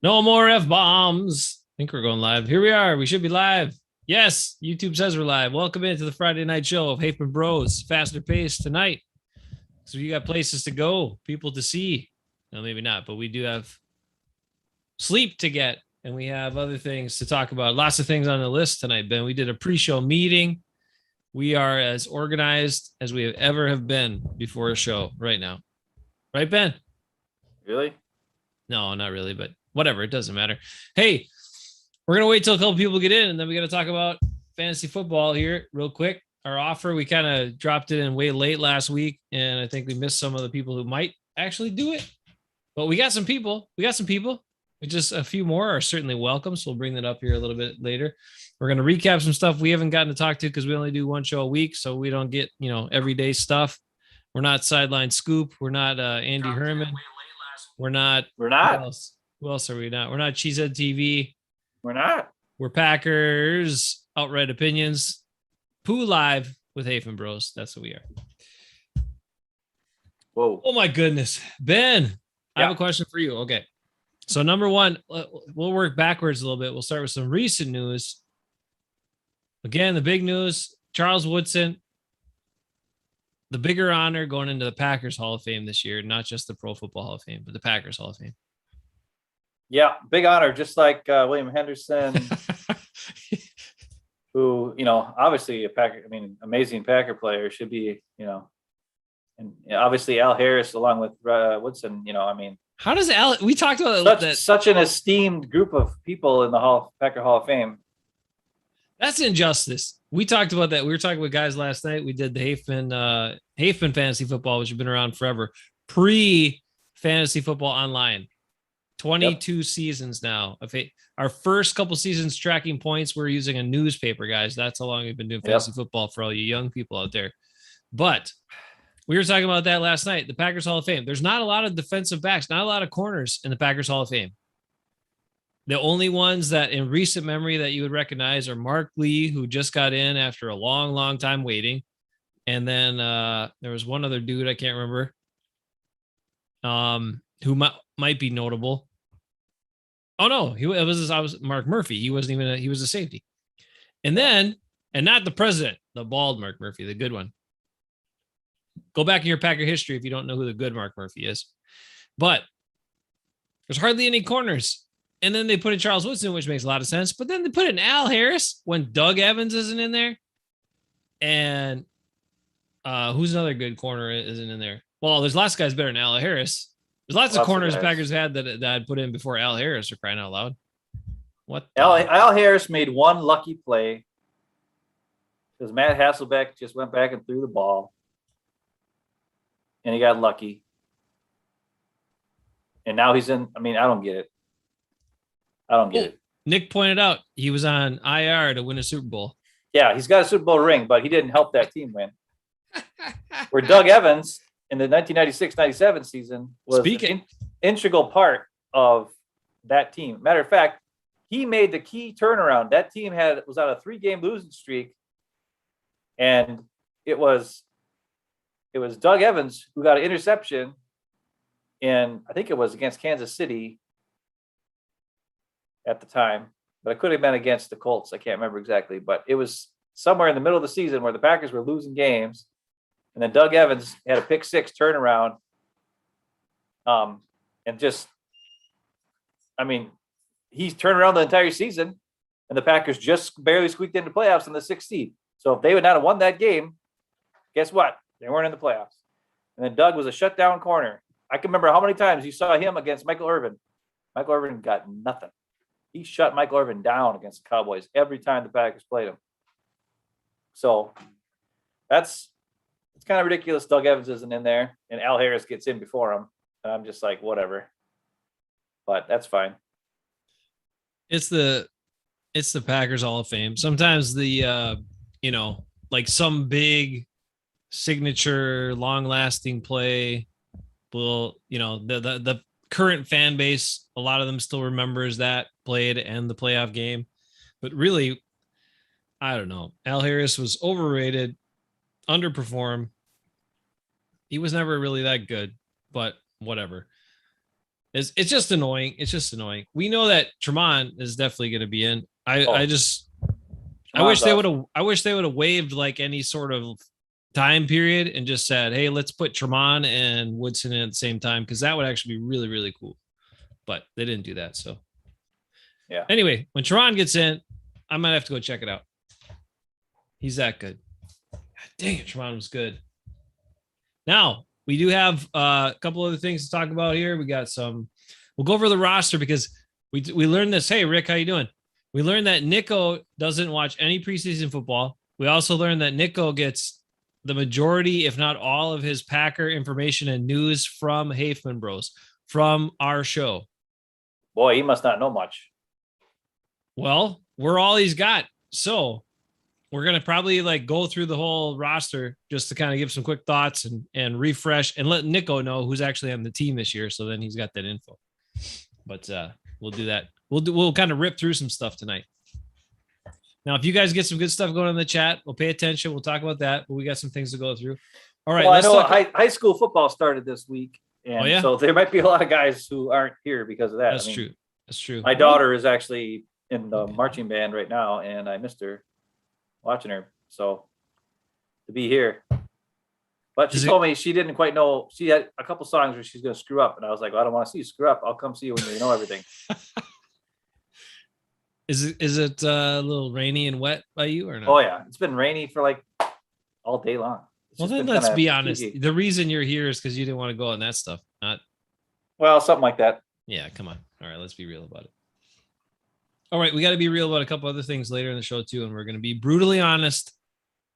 No more F-bombs. I think we're going live. Here we are. We should be live. Yes, YouTube says we're live. Welcome into the Friday night show of Hafeman Bros. Faster pace tonight. So you got places to go, people to see. No, maybe not, but we do have sleep to get, and we have other things to talk about. Lots of things on the list tonight, Ben. We did a pre-show meeting. We are as organized as we have ever have been before a show right now. Right, Ben? Really? No, not really, but whatever. It doesn't matter. Hey, we're going to wait till a couple people get in, and then we got to talk about fantasy football here real quick. Our offer, we kind of dropped it in way late last week, and I think we missed some of the people who might actually do it. But we got some people. Just a few more are certainly welcome, so we'll bring that up here a little bit later. We're going to recap some stuff we haven't gotten to talk to because we only do one show a week, so we don't get, everyday stuff. We're not Sideline Scoop. We're not Andy Herman. We're not. Who else are we not? We're not Cheesehead TV. We're not. We're Packers Outright Opinions. Pooh Live with Hafeman Bros. That's what we are. Whoa. Oh, my goodness. Ben, I have a question for you. Okay. So number one, we'll work backwards a little bit. We'll start with some recent news. Again, the big news, Charles Woodson, the bigger honor going into the Packers Hall of Fame this year, not just the Pro Football Hall of Fame, but the Packers Hall of Fame. Yeah, big honor, just like William Henderson, who, obviously amazing Packer player, should be, and obviously Al Harris along with Woodson, How does Al? We talked about such an esteemed group of people in the Packer Hall of Fame. That's injustice. We talked about that. We were talking with guys last night. We did the Hafeman Fantasy Football, which has been around forever, pre-Fantasy Football Online. 22 seasons now. Our first couple seasons tracking points, we're using a newspaper, guys. That's how long we've been doing fantasy football for all you young people out there. But we were talking about that last night, the Packers Hall of Fame. There's not a lot of defensive backs, not a lot of corners in the Packers Hall of Fame. The only ones that in recent memory that you would recognize are Mark Lee, who just got in after a long, long time waiting. And then there was one other dude, I can't remember, who might be notable. Oh, no, I was Mark Murphy. He wasn't even he was a safety. And not the president, the bald Mark Murphy, the good one. Go back in your Packer history if you don't know who the good Mark Murphy is. But there's hardly any corners. And then they put in Charles Woodson, which makes a lot of sense. But then they put in Al Harris when Doug Evans isn't in there. And who's another good corner isn't in there? Well, there's lots of guys better than Al Harris. There's lots of corners the Packers had that I'd put in before Al Harris, are crying out loud. What? Al Harris made one lucky play because Matt Hasselbeck just went back and threw the ball. And he got lucky. And now he's in. I don't get it. Nick pointed out he was on IR to win a Super Bowl. Yeah, he's got a Super Bowl ring, but he didn't help that team win. Where Doug Evans in the 1996-97 season was an integral part of that team. Matter of fact, he made the key turnaround. That team was on a 3-game losing streak, and it was Doug Evans who got an interception in, I think it was against Kansas City at the time, but it could have been against the Colts. I can't remember exactly, but it was somewhere in the middle of the season where the Packers were losing games. And then Doug Evans had a pick six turnaround. He's turned around the entire season, and the Packers just barely squeaked into playoffs in the 6th seed. So if they would not have won that game, guess what? They weren't in the playoffs. And then Doug was a shutdown corner. I can remember how many times you saw him against Michael Irvin. Michael Irvin got nothing. He shut Michael Irvin down against the Cowboys every time the Packers played him. So it's kind of ridiculous. Doug Evans isn't in there, and Al Harris gets in before him. And I'm just like, whatever. But that's fine. It's the Packers Hall of Fame. Sometimes the like some big signature, long-lasting play will, the current fan base, a lot of them still remembers that play to end the playoff game. But really, I don't know. Al Harris was overrated, underperformed. He was never really that good, but whatever. It's just annoying. It's just annoying. We know that Tremont is definitely going to be in. I wish they would have. I wish they would have waived like any sort of time period and just said, "Hey, let's put Tremont and Woodson in at the same time," because that would actually be really, really cool. But they didn't do that. So, yeah. Anyway, when Tremont gets in, I might have to go check it out. He's that good. God dang it, Tremont was good. Now we do have a couple other things to talk about here. We got some. We'll go over the roster because we learned this. Hey, Rick, how you doing? We learned that Nicko doesn't watch any preseason football. We also learned that Nicko gets the majority, if not all, of his Packer information and news from Hafeman Bros, from our show. Boy, he must not know much. Well, we're all he's got. So we're going to probably like go through the whole roster just to kind of give some quick thoughts and refresh and let Nicko know who's actually on the team this year. So then he's got that info. But we'll do that. We'll kind of rip through some stuff tonight. Now, if you guys get some good stuff going on in the chat, we'll pay attention. We'll talk about that, but we got some things to go through. All right. Well, I know high school football started this week. And so there might be a lot of guys who aren't here because of that. That's true. That's true. My daughter is actually in the marching band right now, and I missed her watching her. So to be here. But she told me she didn't quite know. She had a couple songs where she's going to screw up. And I was like, well, I don't want to see you screw up. I'll come see you when you know everything. Is it a little rainy and wet by you or not? Oh, yeah. It's been rainy for like all day long. Well, then let's be honest. The reason you're here is because you didn't want to go on that stuff. Well, something like that. Yeah, come on. All right, let's be real about it. All right, we got to be real about a couple other things later in the show too, and we're going to be brutally honest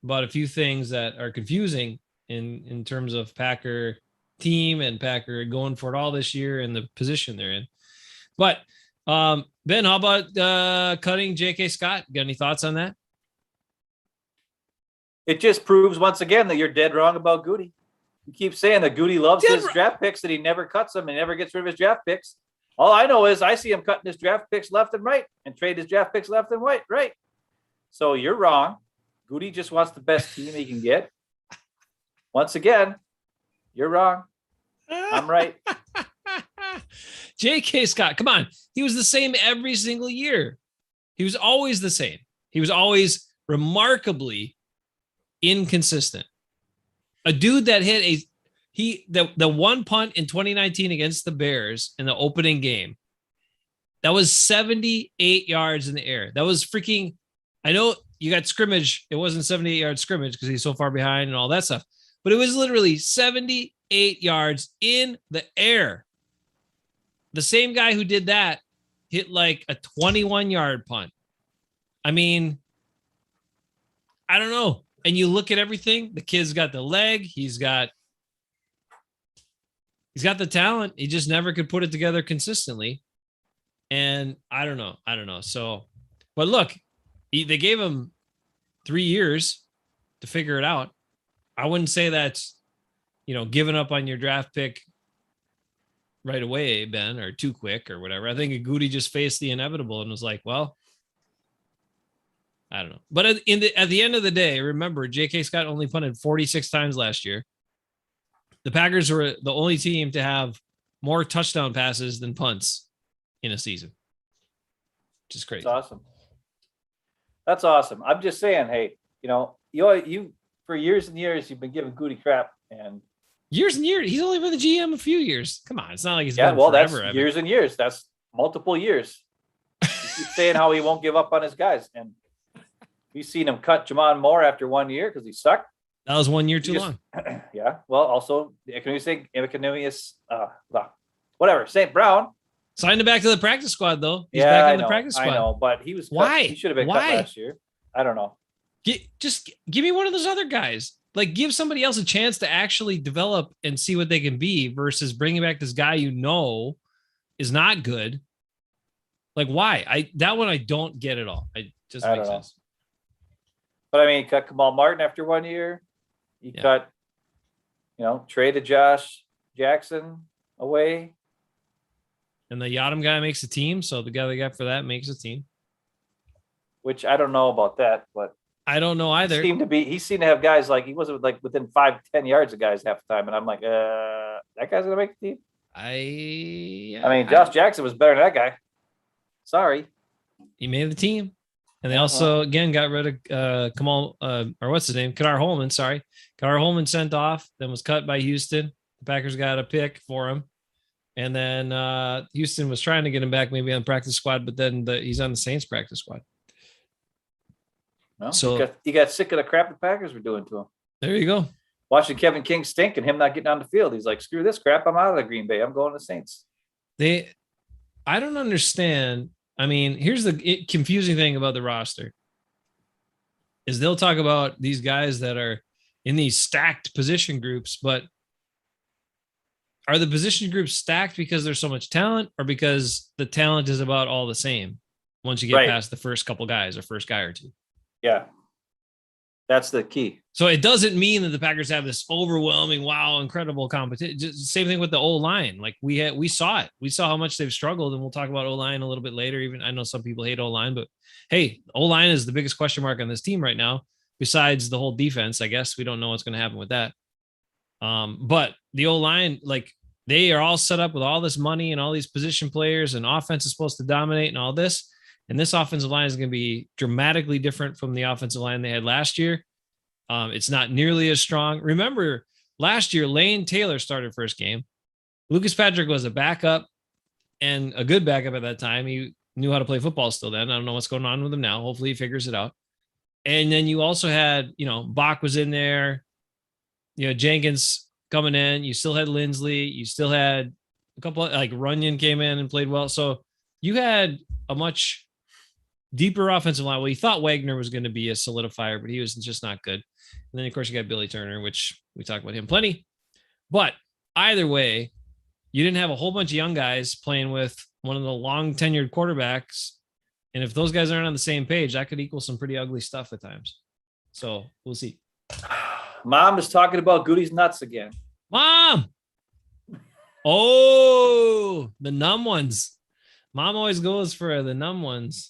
about a few things that are confusing in terms of Packer team and Packer going for it all this year and the position they're in. But Ben, how about cutting J.K. Scott? Got any thoughts on that? It just proves once again that you're dead wrong about Goody. You keep saying that Goody loves his draft picks, that he never cuts them and never gets rid of his draft picks. All I know is I see him cutting his draft picks left and right and trade his draft picks left and right. So you're wrong. Goody just wants the best team he can get. Once again, you're wrong. I'm right. J.K. Scott, come on. He was the same every single year. He was always the same. He was always remarkably inconsistent. A dude that hit the one punt in 2019 against the Bears in the opening game, that was 78 yards in the air. That was freaking, I know you got scrimmage. It wasn't 78-yard scrimmage because he's so far behind and all that stuff, but it was literally 78 yards in the air. The same guy who did that hit like a 21-yard punt. I mean, I don't know. And you look at everything, the kid's got the leg, he's got the talent. He just never could put it together consistently. And I don't know. So, but look, they gave him 3 years to figure it out. I wouldn't say that's, giving up on your draft pick right away, Ben, or too quick or whatever. I think Goody just faced the inevitable and was like, well, I don't know. But at the end of the day, remember, J.K. Scott only punted 46 times last year. The Packers were the only team to have more touchdown passes than punts in a season, which is crazy. That's awesome. I'm just saying, hey, you for years and years, you've been giving Goody crap. And years. He's only been the GM a few years. Come on. It's not like he's been forever. That's years and years. That's multiple years. You keep saying how he won't give up on his guys. And we've seen him cut Jamon Moore after 1 year because he sucked. That was 1 year too long. Yeah. Well, also, whatever. St. Brown signed him back to the practice squad, though. He's back in the practice squad. I know, but he was cut. Why? He should have been cut last year. I don't know. Just give me one of those other guys. Like, give somebody else a chance to actually develop and see what they can be versus bringing back this guy is not good. Like, why? That one I don't get at all. It just makes sense. But I mean, he cut Kamal Martin after 1 year. He cut, traded Josh Jackson away. And the Yadam guy makes a team. So the guy they got for that makes a team. Which I don't know about that, but I don't know either. He seemed to have guys like he wasn't like within 5-10 yards of guys half the time, and I'm like, that guy's gonna make the team. I mean, Josh Jackson was better than that guy. Sorry, he made the team, and they also again got rid of Kamal or what's his name, Kadar Holman. Sorry, Kadar Holman sent off, then was cut by Houston. The Packers got a pick for him, and then Houston was trying to get him back maybe on practice squad, but then he's on the Saints practice squad. Well, so he got sick of the crap the Packers were doing to him. There you go. Watching Kevin King stink and him not getting on the field. He's like, screw this crap. I'm out of the Green Bay. I'm going to the Saints. I don't understand. I mean, here's the confusing thing about the roster is they'll talk about these guys that are in these stacked position groups, but are the position groups stacked because there's so much talent or because the talent is about all the same once you get past the first couple guys or first guy or two? Yeah. That's the key. So it doesn't mean that the Packers have this overwhelming, wow, incredible competition. Just same thing with the O-line. Like we saw it. We saw how much they've struggled, and we'll talk about O-line a little bit later. Even I know some people hate O-line, but hey, O-line is the biggest question mark on this team right now, besides the whole defense. I guess we don't know what's going to happen with that. But the O-line, like they are all set up with all this money and all these position players, and offense is supposed to dominate and all this. And this offensive line is going to be dramatically different from the offensive line they had last year. It's not nearly as strong. Remember, last year, Lane Taylor started first game. Lucas Patrick was a backup and a good backup at that time. He knew how to play football still then. I don't know what's going on with him now. Hopefully he figures it out. And then you also had, Bach was in there. Jenkins coming in. You still had Lindsley. You still had a couple like Runyon came in and played well. So you had a much deeper offensive line. Well, you thought Wagner was going to be a solidifier, but he was just not good. And then, of course, you got Billy Turner, which we talk about him plenty. But either way, you didn't have a whole bunch of young guys playing with one of the long tenured quarterbacks. And if those guys aren't on the same page, that could equal some pretty ugly stuff at times. So we'll see. Mom is talking about Goody's nuts again. Mom! Oh, the numb ones. Mom always goes for the numb ones.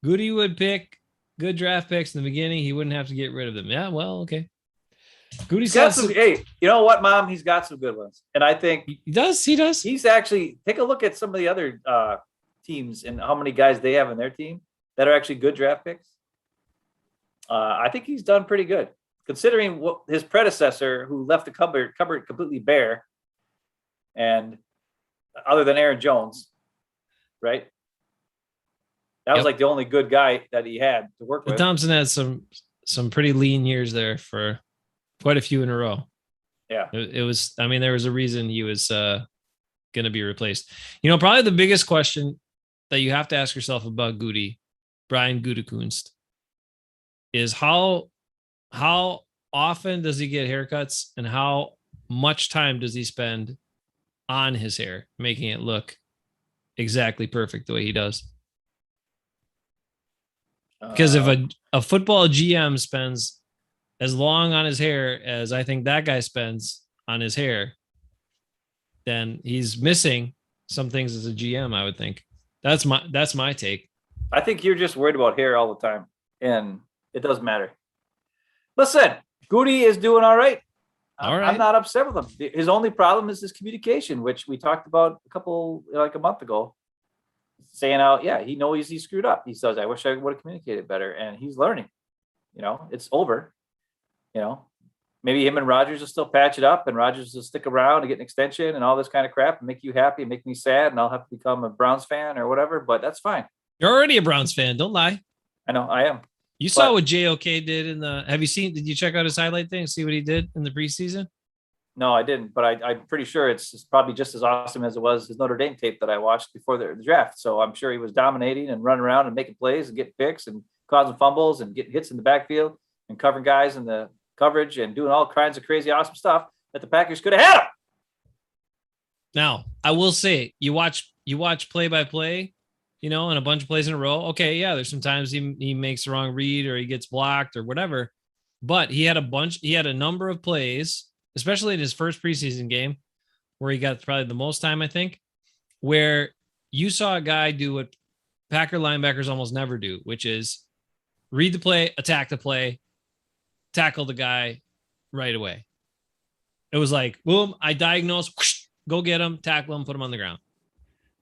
Goody would pick good draft picks in the beginning. He wouldn't have to get rid of them. Yeah, well, okay. Goody's got some. Hey, you know what, Mom? He's got some good ones, and I think he does. He does. He's actually take a look at some of the other teams and how many guys they have in their team that are actually good draft picks. I think he's done pretty good, considering what his predecessor, who left the cupboard completely bare, and other than Aaron Jones, right? That was like the only good guy that he had to work with. Thompson had some pretty lean years there for quite a few in a row. Yeah. It was, I mean, there was a reason he was going to be replaced. Probably the biggest question that you have to ask yourself about Goody, Brian Gutekunst, is how often does he get haircuts and how much time does he spend on his hair, making it look exactly perfect the way he does? Because if a football GM spends as long on his hair as I think that guy spends on his hair, then he's missing some things as a GM, I would think. That's my take. I think you're just worried about hair all the time, and it doesn't matter. Listen, Goody is doing all right. I'm not upset with him. His only problem is his communication, which we talked about a month ago. Saying out, he knows he screwed up. He says, I wish I would have communicated better. And he's learning. It's over. Maybe him and Rodgers will still patch it up, and Rodgers will stick around and get an extension and all this kind of crap and make you happy and make me sad, and I'll have to become a Browns fan or whatever, but that's fine. You're already a Browns fan. Don't lie. I know, I am. You saw what JOK did did you check out his highlight thing? See what he did in the preseason? No, I didn't, but I'm pretty sure it's probably just as awesome as it was his Notre Dame tape that I watched before the draft. So I'm sure he was dominating and running around and making plays and getting picks and causing fumbles and getting hits in the backfield and covering guys in the coverage and doing all kinds of crazy, awesome stuff that the Packers could have had him. Now, I will say, you watch play by play, and a bunch of plays in a row. Okay, yeah, there's sometimes he makes the wrong read or he gets blocked or whatever. But he had a number of plays, especially in his first preseason game, where he got probably the most time, I think, where you saw a guy do what Packer linebackers almost never do, which is read the play, attack the play, tackle the guy right away. It was like, boom, I diagnose, whoosh, go get him, tackle him, put him on the ground.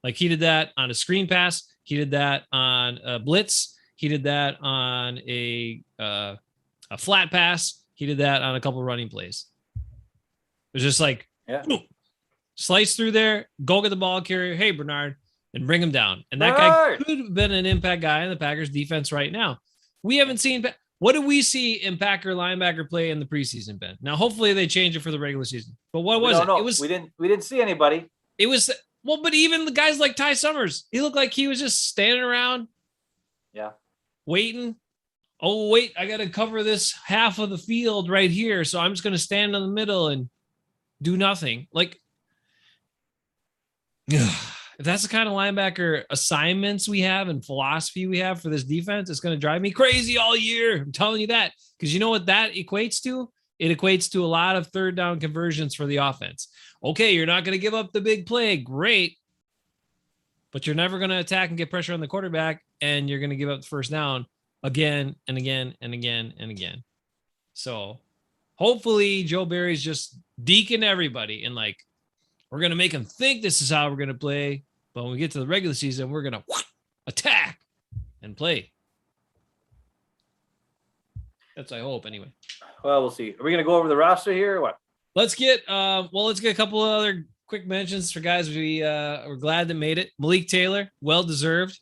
Like he did that on a screen pass. He did that on a blitz. He did that on a flat pass. He did that on a couple of running plays. It was just like, boom, slice through there, go get the ball carrier. Hey, Bernard, and bring him down. And that guy could have been an impact guy in the Packers defense right now. We haven't seen what do we see in Packer linebacker play in the preseason, Ben? Now, hopefully they change it for the regular season. But what was it? It was we didn't see anybody. It was but even the guys like Ty Summers, he looked like he was just standing around. Yeah. Waiting. Oh, wait, I got to cover this half of the field right here. So I'm just going to stand in the middle and do nothing. Like, if that's the kind of linebacker assignments we have and philosophy we have for this defense, it's going to drive me crazy all year. I'm telling you that. Because you know what that equates to? It equates to a lot of third down conversions for the offense. Okay, you're not going to give up the big play. Great. But you're never going to attack and get pressure on the quarterback, and you're going to give up the first down again and again and again and again. So hopefully Joe Barry's just deacon everybody and like, we're going to make them think this is how we're going to play. But when we get to the regular season, we're going to attack and play. That's I hope anyway. Well, we'll see. Are we going to go over the roster here or what? Let's get a couple of other quick mentions for guys we're glad that made it. Malik Taylor, well deserved.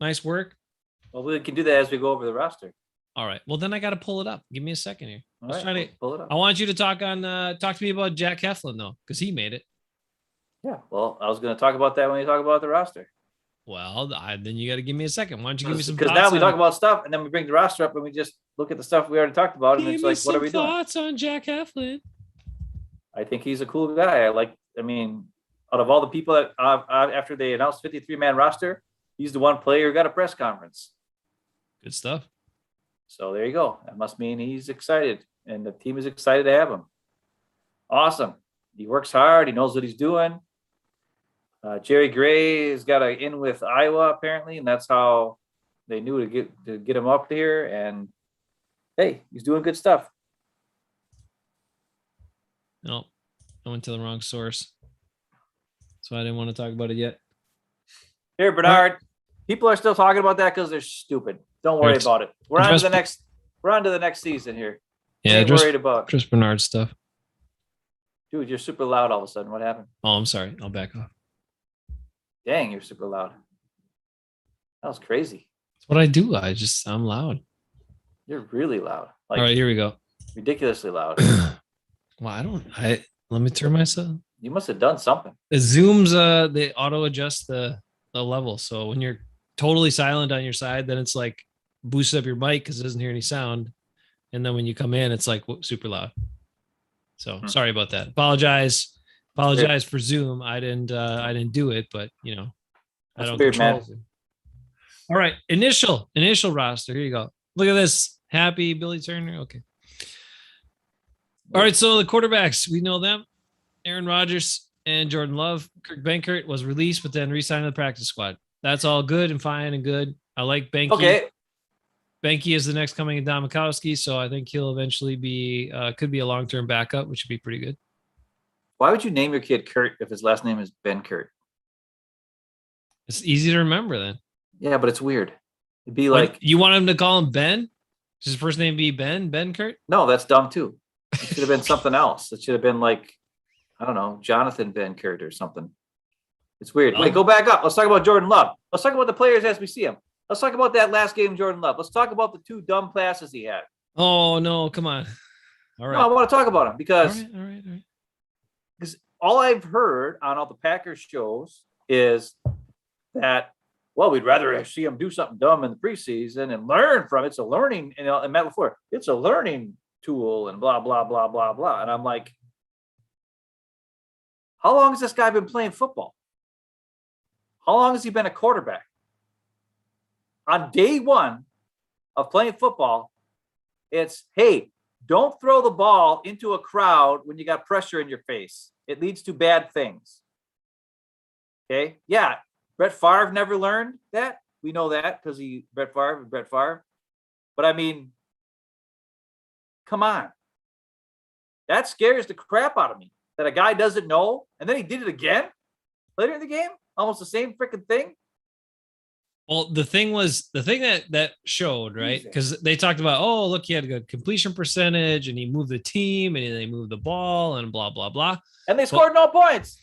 Nice work. Well, we can do that as we go over the roster. All right. Well, then I got to pull it up. Give me a second here. Pull it up. I want you to talk to me about Jack Heflin though, because he made it. Yeah. Well, I was going to talk about that when you talk about the roster. Well, then you got to give me a second. Why don't you give me some? Because now we talk about stuff, and then we bring the roster up, and we just look at the stuff we already talked about, and it's like, what are we doing? Thoughts on Jack Heflin? I think he's a cool guy. Out of all the people that after they announced 53-man roster, he's the one player who got a press conference. Good stuff. So there you go. That must mean he's excited, and the team is excited to have him. Awesome. He works hard. He knows what he's doing. Jerry Gray has got an in with Iowa apparently, and that's how they knew to get him up there. And hey, he's doing good stuff. No, I went to the wrong source, so I didn't want to talk about it yet. Here, Bernard. People are still talking about that because they're stupid. Don't worry about it. We're on to the next season here. Yeah, worried about just Bernard stuff. Dude, you're super loud all of a sudden. What happened? Oh, I'm sorry. I'll back off. Dang, you're super loud. That was crazy. That's what I do. I'm loud. You're really loud. Like, all right, here we go. Ridiculously loud. Well, let me turn myself. You must have done something. The Zooms, they auto adjust the level. So when you're totally silent on your side, then it's like boosts up your mic because it doesn't hear any sound. And then when you come in, it's like super loud. So sorry about that. Apologize for Zoom. I didn't do it, but I don't control it. All right. Initial roster. Here you go. Look at this. Happy Billy Turner. Okay. All right. So the quarterbacks, we know them. Aaron Rodgers and Jordan Love. Kirk Benkert was released, but then re-signed to the practice squad. That's all good and fine and good. I like Benke. Okay. Benke is the next coming of Don Mikowski, so I think he'll eventually could be a long-term backup, which would be pretty good. Why would you name your kid Kurt if his last name is Benkert? It's easy to remember then. Yeah, but it's weird. It'd be like you want him to call him Ben? Should his first name be Benkert? No, that's dumb too. It should have been something else. It should have been like, I don't know, Jonathan Benkert or something. It's weird. Wait, go back up. Let's talk about Jordan Love. Let's talk about the players as we see them. Let's talk about that last game, Jordan Love. Let's talk about the two dumb passes he had. Oh, no, come on. All right. No, I want to talk about him because all right. Because all I've heard on all the Packers shows is that, well, we'd rather see him do something dumb in the preseason and learn from it. It's a learning, and Matt LaFleur, it's a learning tool and blah, blah, blah, blah, blah. And I'm like, how long has this guy been playing football? How long has he been a quarterback? On day one of playing football, it's, hey, don't throw the ball into a crowd when you got pressure in your face. It leads to bad things. Okay? Yeah, Brett Favre never learned that. We know that because Brett Favre. But I mean, come on. That scares the crap out of me that a guy doesn't know. And then he did it again later in the game. Almost the same freaking thing. Well, the thing that showed, right? Because they talked about, oh, look, he had a good completion percentage and he moved the team and they moved the ball and blah, blah, blah. And they scored no points.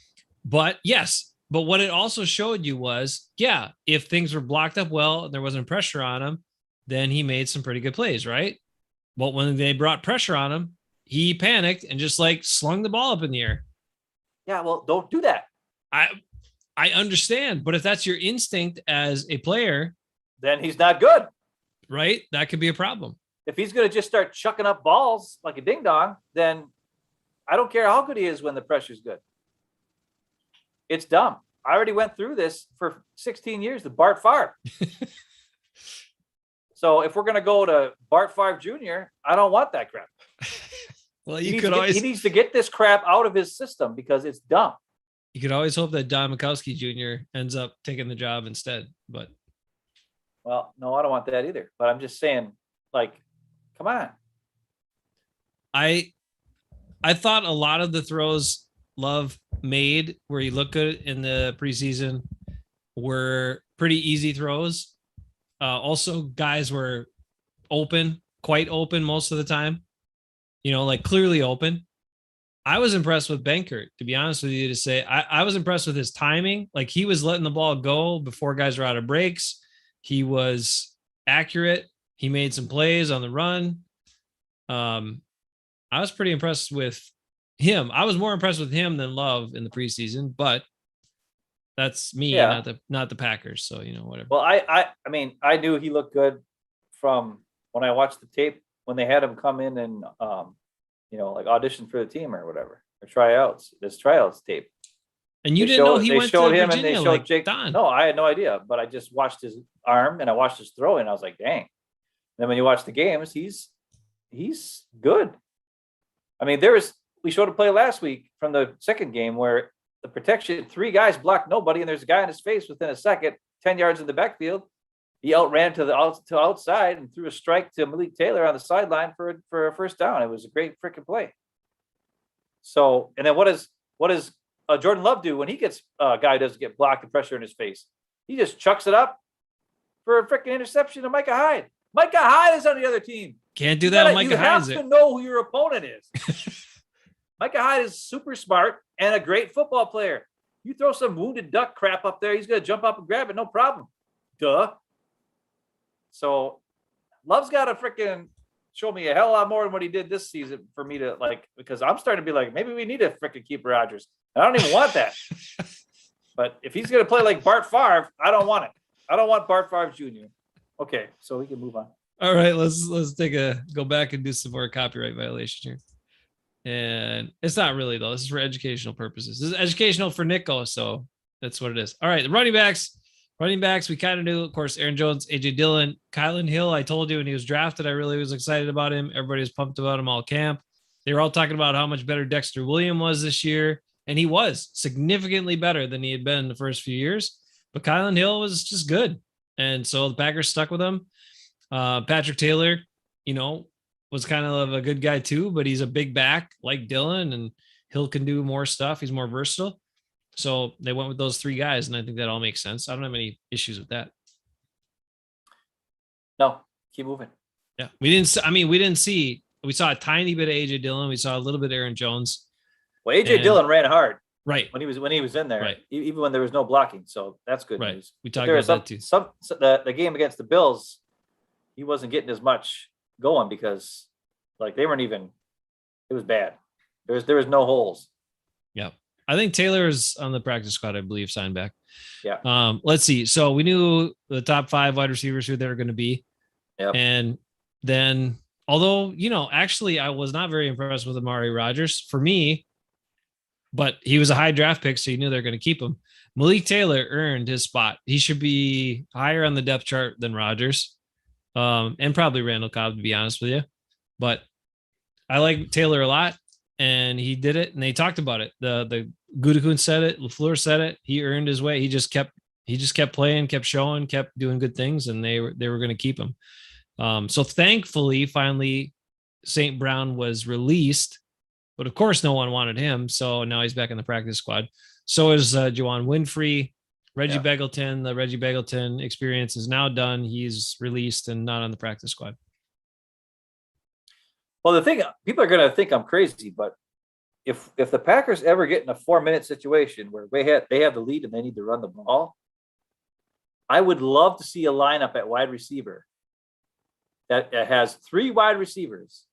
But yes, but what it also showed you was, yeah, if things were blocked up well and there wasn't pressure on him, then he made some pretty good plays, right? But when they brought pressure on him, he panicked and just like slung the ball up in the air. Yeah, well, don't do that. I understand, but if that's your instinct as a player, then he's not good. Right? That could be a problem. If he's going to just start chucking up balls like a ding dong, then I don't care how good he is when the pressure's good. It's dumb. I already went through this for 16 years with Bart Favre. So if we're going to go to Bart Favre Jr., I don't want that crap. Well, he needs to get this crap out of his system because it's dumb. You could always hope that Don Mikowski Jr. ends up taking the job instead, but. Well, no, I don't want that either. But I'm just saying, like, come on. I thought a lot of the throws Love made where he looked good in the preseason were pretty easy throws. Also, guys were quite open most of the time. You know, like clearly open. I was impressed with Benkert, to be honest with you, to say I was impressed with his timing. Like he was letting the ball go before guys were out of breaks. He was accurate. He made some plays on the run. I was pretty impressed with him. I was more impressed with him than Love in the preseason, but that's me, not the Packers. So, you know, whatever. Well, I mean, I knew he looked good from when I watched the tape when they had him come in and, you know, like audition for the team or whatever, or tryouts, this tryouts tape. And you didn't know he went to Virginia, and they showed like Jake Don. No, I had no idea, but I just watched his arm and I watched his throw and I was like, dang. And then when you watch the games, he's good. I mean, we showed a play last week from the second game where the protection, 3 guys blocked nobody, and there's a guy in his face within a second, 10 yards in the backfield. He outran to outside and threw a strike to Malik Taylor on the sideline for a first down. It was a great freaking play. So, and then what does Jordan Love do when he gets a guy doesn't get blocked and pressure in his face? He just chucks it up for a freaking interception to Micah Hyde. Micah Hyde is on the other team. Can't do that. Micah Hyde. You have to know who your opponent is. Micah Hyde is super smart and a great football player. You throw some wounded duck crap up there, he's going to jump up and grab it. No problem. Duh. So Love's got to freaking show me a hell of a lot more than what he did this season for me to like, because I'm starting to be like, maybe we need to freaking keep Rodgers. I don't even want that. But if he's going to play like Bart Favre, I don't want it. I don't want Bart Favre Jr. Okay, so we can move on. All right, let's go back and do some more copyright violation here. And it's not really though. This is for educational purposes. This is educational for Nicko, so that's what it is. All right, the running backs. We kind of knew, of course, Aaron Jones, AJ Dillon, Kylan Hill. I told you when he was drafted, I really was excited about him. Everybody was pumped about him all camp. They were all talking about how much better Dexter Williams was this year, and he was significantly better than he had been in the first few years. But Kylan Hill was just good, and so the Packers stuck with him. Patrick Taylor, you know, was kind of a good guy too, but he's a big back like Dillon, and Hill can do more stuff. He's more versatile. So they went with those 3 guys, and I think that all makes sense. I don't have any issues with that. No, keep moving. Yeah. We saw a tiny bit of AJ Dillon. We saw a little bit of Aaron Jones. Well, AJ Dillon ran hard. Right. When he was in there, right. Even when there was no blocking. So that's good right. news. We talked about that too. The game against the Bills, he wasn't getting as much going because like they weren't even, it was bad. There was no holes. Yeah. I think Taylor's on the practice squad, I believe, signed back. Yeah. Let's see. So we knew the top 5 wide receivers who they were going to be. Yep. And then, although, you know, actually I was not very impressed with Amari Rodgers for me, but he was a high draft pick, so you knew they're going to keep him. Malik Taylor earned his spot. He should be higher on the depth chart than Rodgers, and probably Randall Cobb, to be honest with you. But I like Taylor a lot, and he did it, and they talked about it. The Gutekunst said it, LaFleur said it. He earned his way. He just kept playing, kept showing, kept doing good things, and they were going to keep him. So thankfully, finally, St. Brown was released, but of course, no one wanted him. So now he's back in the practice squad. So is Juwan Winfrey. Reggie Begelton, the Reggie Begelton experience is now done. He's released and not on the practice squad. Well, the thing, people are going to think I'm crazy, but if the Packers ever get in a 4-minute situation where they have the lead and they need to run the ball, I would love to see a lineup at wide receiver that has 3 wide receivers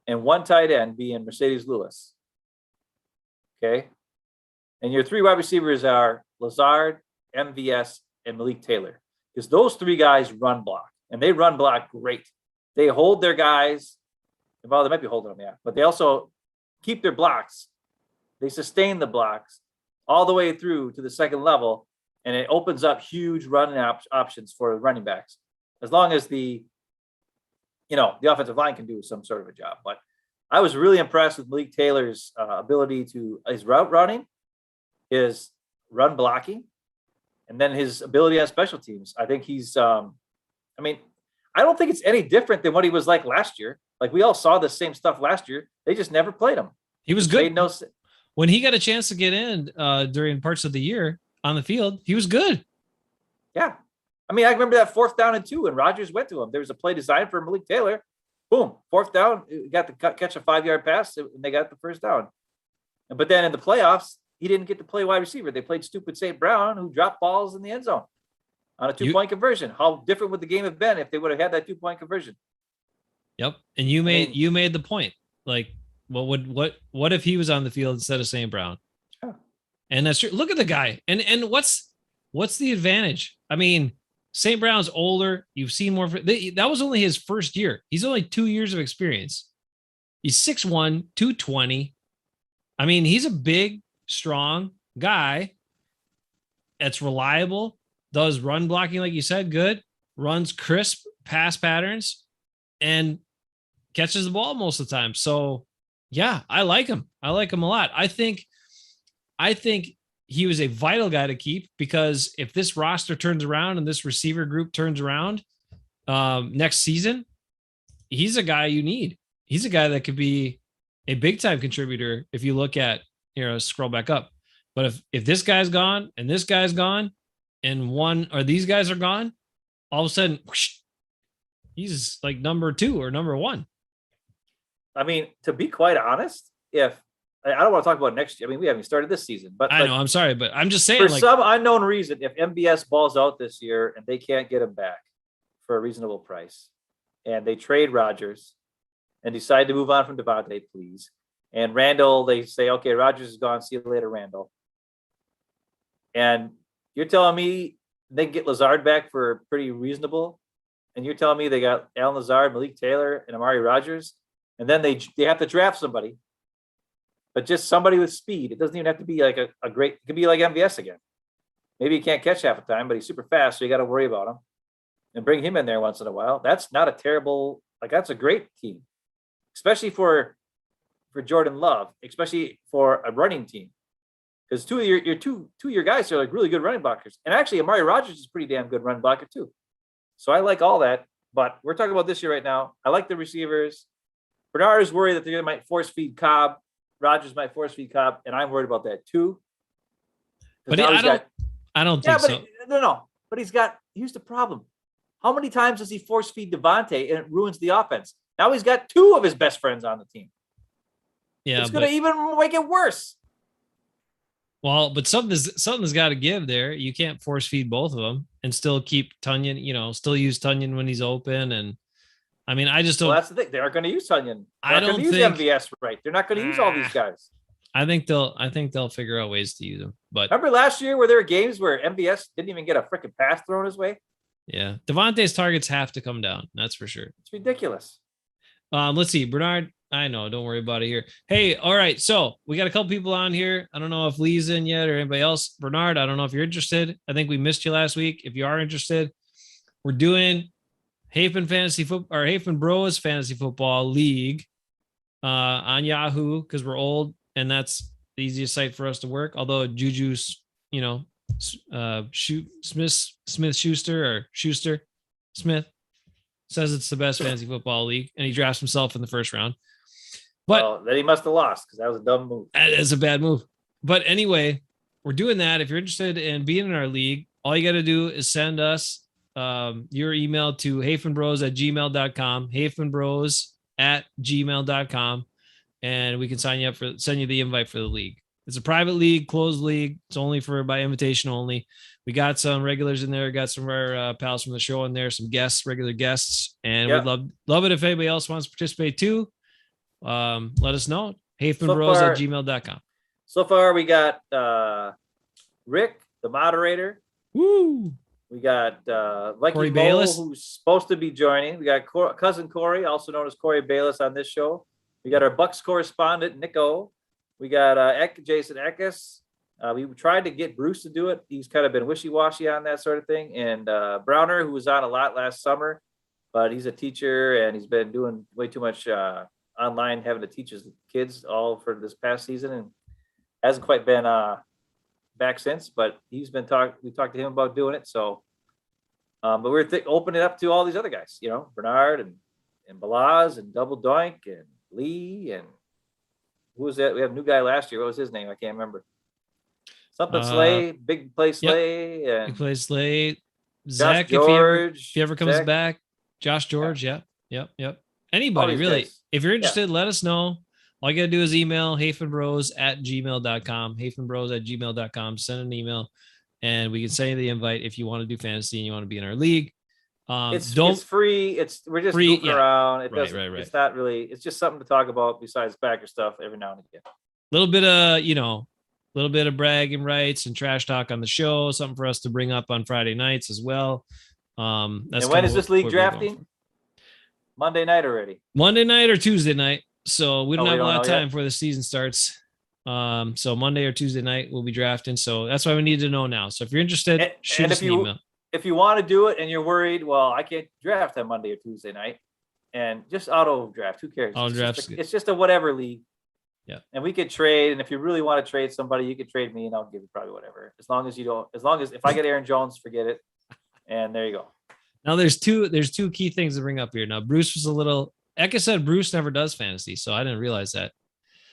and 1 tight end being Mercedes Lewis. Okay. And your 3 wide receivers are Lazard, MVS, and Malik Taylor. Because those 3 guys run block, and they run block great. They hold their guys. Well, they might be holding them, yeah. But they also keep their blocks. They sustain the blocks all the way through to the second level, and it opens up huge running options for running backs. As long as the offensive line can do some sort of a job. But I was really impressed with Malik Taylor's ability to his route running, his run blocking, and then his ability on special teams. I think he's, I don't think it's any different than what he was like last year. Like, we all saw the same stuff last year. They just never played him. He was good. When he got a chance to get in during parts of the year on the field, he was good. Yeah. I remember that 4th down and 2 and Rodgers went to him. There was a play designed for Malik Taylor. Boom, 4th down, got to catch a 5-yard pass, and they got the first down. But then in the playoffs, he didn't get to play wide receiver. They played stupid St. Brown, who dropped balls in the end zone on a 2-point conversion. How different would the game have been if they would have had that 2-point conversion? Yep. And you made the point. Like, what if he was on the field instead of St. Brown? Yeah. And that's true. Look at the guy. And what's the advantage? St. Brown's older. You've seen more. That was only his first year. He's only 2 years of experience. He's 6'1", 220. He's a big, strong guy that's reliable, does run blocking, like you said, good, runs crisp pass patterns, and catches the ball most of the time. So, yeah, I like him. I like him a lot. I think he was a vital guy to keep, because if this roster turns around and this receiver group turns around next season, he's a guy you need. He's a guy that could be a big time contributor. If you look at, scroll back up, but if this guy's gone and this guy's gone and one or these guys are gone, all of a sudden, whoosh, he's like number 2 or number 1. To be quite honest, if I don't want to talk about next year. We haven't started this season, but I know, I'm sorry, but I'm just saying, for some unknown reason, if MBS balls out this year and they can't get him back for a reasonable price, and they trade Rodgers and decide to move on from Devontae, please, and Randall, they say, okay, Rodgers is gone. See you later, Randall. And you're telling me they can get Lazard back for pretty reasonable, and you're telling me they got Alan Lazard, Malik Taylor, and Amari Rodgers, and then they have to draft somebody. But just somebody with speed. It doesn't even have to be like a great, it could be like MVS again. Maybe he can't catch half the time, but he's super fast, so you got to worry about him. And bring him in there once in a while. That's not a terrible, that's a great team. Especially for Jordan Love, especially for a running team. Because two of your guys are like really good running blockers. And actually, Amari Rodgers is a pretty damn good run blocker too. So I like all that. But we're talking about this year right now. I like the receivers. Bernard is worried that they might force feed Cobb. Rodgers might force feed Cobb, and I'm worried about that too. But I don't think so. No. But here's the problem. How many times does he force feed Devontae and it ruins the offense? Now he's got 2 of his best friends on the team. Yeah, it's going to even make it worse. Well, but something's got to give there. You can't force feed both of them and still keep Tunyon, still use Tunyon when he's open. And I just don't. Well, that's the thing. They aren't going to use Tunyon. They're not going to use MVS, right? They're not going to use all these guys. I think they'll figure out ways to use them. But remember last year where there were games where MVS didn't even get a freaking pass thrown his way? Yeah. Devontae's targets have to come down. That's for sure. It's ridiculous. Let's see. Bernard, I know. Don't worry about it here. Hey, all right. So we got a couple people on here. I don't know if Lee's in yet or anybody else. Bernard, I don't know if you're interested. I think we missed you last week. If you are interested, we're doing Hafeman Fantasy Football or Hafeman Bros Fantasy Football League on Yahoo, because we're old and that's the easiest site for us to work. Although Juju's, Smith Schuster or Schuster Smith says it's the best fantasy football league, and he drafts himself in the first round. But well, then he must have lost because that was a dumb move. That is a bad move. But anyway, we're doing that. If you're interested in being in our league, all you got to do is send us your email to hafenbros@gmail.com, hafenbros@gmail.com, and we can send you the invite for the league. It's a private league, closed league. It's only by invitation only. We got some regulars in there, got some of our pals from the show in there, some guests, regular guests, and we'd love it if anybody else wants to participate too. Let us know. hafenbros@gmail.com. So far, we got Rick, the moderator. Woo! We got Viking Corey Mo, Bayless, who's supposed to be joining. We got cousin Corey, also known as Corey Bayless, on this show. We got our Bucks correspondent, Nicko. We got Jason Eckes. We tried to get Bruce to do it. He's kind of been wishy-washy on that sort of thing. And Browner, who was on a lot last summer, but he's a teacher and he's been doing way too much online, having to teach his kids all for this past season, and hasn't quite been back since. But he's been we talked to him about doing it. So, but we're opening it up to all these other guys. You know, Bernard and Balaz and Double Doink and Lee and who was that? We had a new guy last year. What was his name? I can't remember. Something Slay, Big Play Slay, and Big Play Slay. Zach Zach, George, if he ever comes back. Josh George, yep. Anybody really. Guys. If you're interested, let us know. All you gotta do is email hafenbros@gmail.com, hafenbros@gmail.com. Send an email, and we can send you the invite if you want to do fantasy and you want to be in our league. It's free. We're just free, goofing around. It doesn't. Right. It's not really. It's just something to talk about besides Packer stuff every now and again. A little bit of little bit of bragging rights and trash talk on the show. Something for us to bring up on Friday nights as well. And when is this league drafting? Monday night already. Monday night or Tuesday night. So we don't have a lot of time yet before the season starts. So Monday or Tuesday night we'll be drafting. So that's why we need to know now. So if you're interested, shoot us an email. If you want to do it and you're worried, well, I can't draft on Monday or Tuesday night, and just auto draft. Who cares? It's just a whatever league. Yeah. And we could trade. And if you really want to trade somebody, you could trade me and I'll give you probably whatever. As long as if I get Aaron Jones, forget it. And there you go. Now there's two key things to bring up here. Now, Bruce was Eka said Bruce never does fantasy. So I didn't realize that.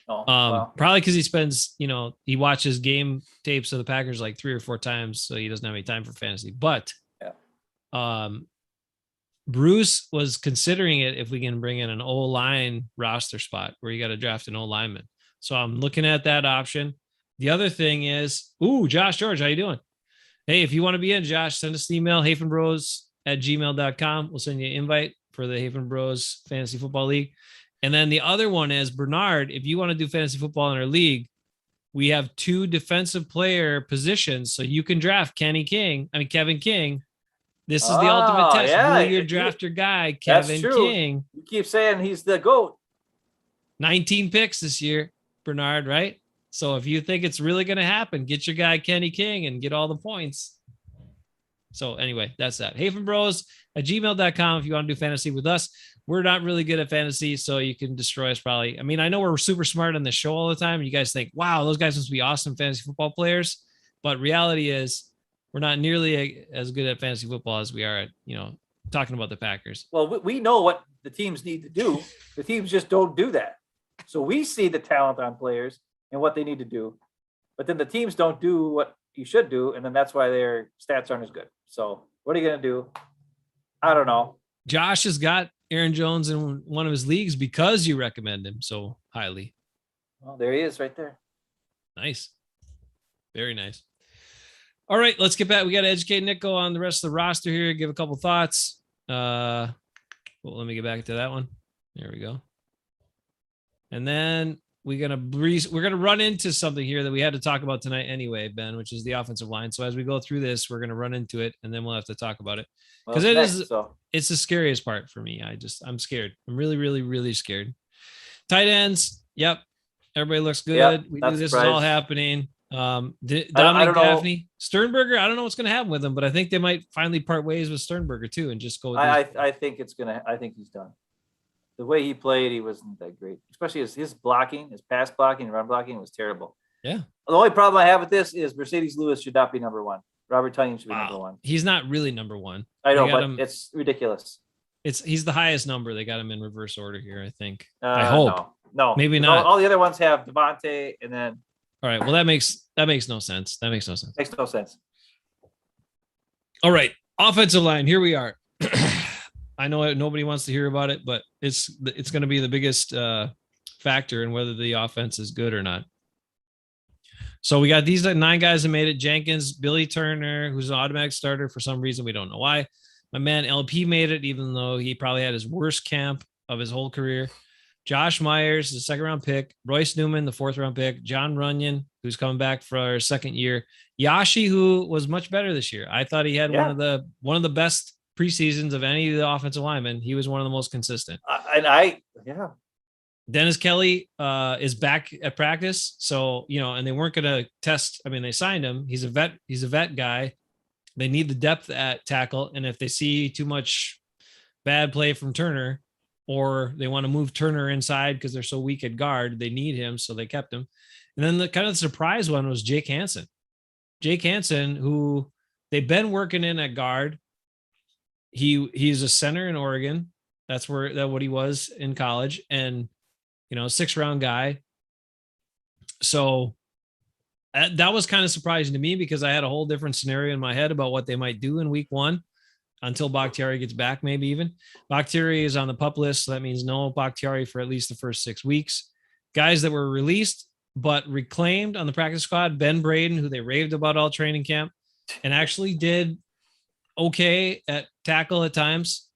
Probably because he spends, he watches game tapes of the Packers like 3 or 4 times. So he doesn't have any time for fantasy, but Bruce was considering it if we can bring in an O-line roster spot where you got to draft an O-lineman. So I'm looking at that option. The other thing is, Josh George, how you doing? Hey, if you want to be in, Josh, send us an email, hafenbros@gmail.com. We'll send you an invite for the Hafeman Bros Fantasy Football League. And then the other one is Bernard. If you want to do fantasy football in our league, we have 2 defensive player positions. So you can draft Kevin King. This is the ultimate test. Yeah. Will you draft your guy, Kevin King? You keep saying he's the GOAT. 19 picks this year, Bernard, right? So if you think it's really going to happen, get your guy Kenny King and get all the points. So anyway, that's that. hafenbros@gmail.com if you want to do fantasy with us. We're not really good at fantasy, so you can destroy us probably. I mean, I know we're super smart on the show all the time. You guys think, wow, those guys must be awesome fantasy football players. But reality is we're not nearly as good at fantasy football as we are at, talking about the Packers. Well, we know what the teams need to do. The teams just don't do that. So we see the talent on players and what they need to do, but then the teams don't do what you should do, and then that's why their stats aren't as good. So what are you going to do? I don't know. Josh has got Aaron Jones in one of his leagues because you recommend him so highly. Well, there he is right there. Nice. Very nice. All right, let's get back. We got to educate Nicko on the rest of the roster here. Give a couple thoughts. Let me get back to that one. There we go. And then we're going to run into something here that we had to talk about tonight anyway, Ben, which is the offensive line. So as we go through this, we're going to run into it and then we'll have to talk about it. Because it's the scariest part for me. I'm scared. I'm really, really, really scared. Tight ends. Yep. Everybody looks good. Yep, we knew this is all happening. Dominic Daphne, Sternberger. I don't know what's going to happen with him, but I think they might finally part ways with Sternberger too and just go with I think he's done. The way he played, he wasn't that great, especially his blocking, his pass blocking, run blocking was terrible. Yeah. The only problem I have with this is Mercedes Lewis should not be number 1. Robert Tonyan should be number 1. He's not really number 1. I know, but it's ridiculous. He's the highest number. They got him in reverse order here, I think. I hope. No. Maybe 'Cause not. All the other ones have Devontae, and then All right. Well, that makes no sense. That makes no sense. makes no sense. All right. Offensive line. Here we are. I know nobody wants to hear about it, but it's going to be the biggest factor in whether the offense is good or not. So we got these 9 guys that made it. Jenkins, Billy Turner, who's an automatic starter for some reason. We don't know why. My man LP made it, even though he probably had his worst camp of his whole career. Josh Myers, the 2nd-round pick. Royce Newman, the 4th-round pick. John Runyon, who's coming back for our 2nd year. Yashi, who was much better this year. I thought he had one of the best preseasons of any of the offensive linemen. He was one of the most consistent. Dennis Kelly is back at practice. So, and they weren't going to test. I mean, they signed him. He's a vet guy. They need the depth at tackle. And if they see too much bad play from Turner, or they want to move Turner inside because they're so weak at guard, they need him. So they kept him. And then the kind of surprise one was Jake Hansen. Jake Hansen, who they've been working in at guard. He's a center in Oregon. That's what he was in college. And, 6th-round guy. So that was kind of surprising to me because I had a whole different scenario in my head about what they might do in week 1 until Bakhtiari gets back, maybe even. Bakhtiari is on the PUP list, so that means no Bakhtiari for at least the first 6 weeks. Guys that were released but reclaimed on the practice squad, Ben Braden, who they raved about all training camp, and actually did okay at tackle at times.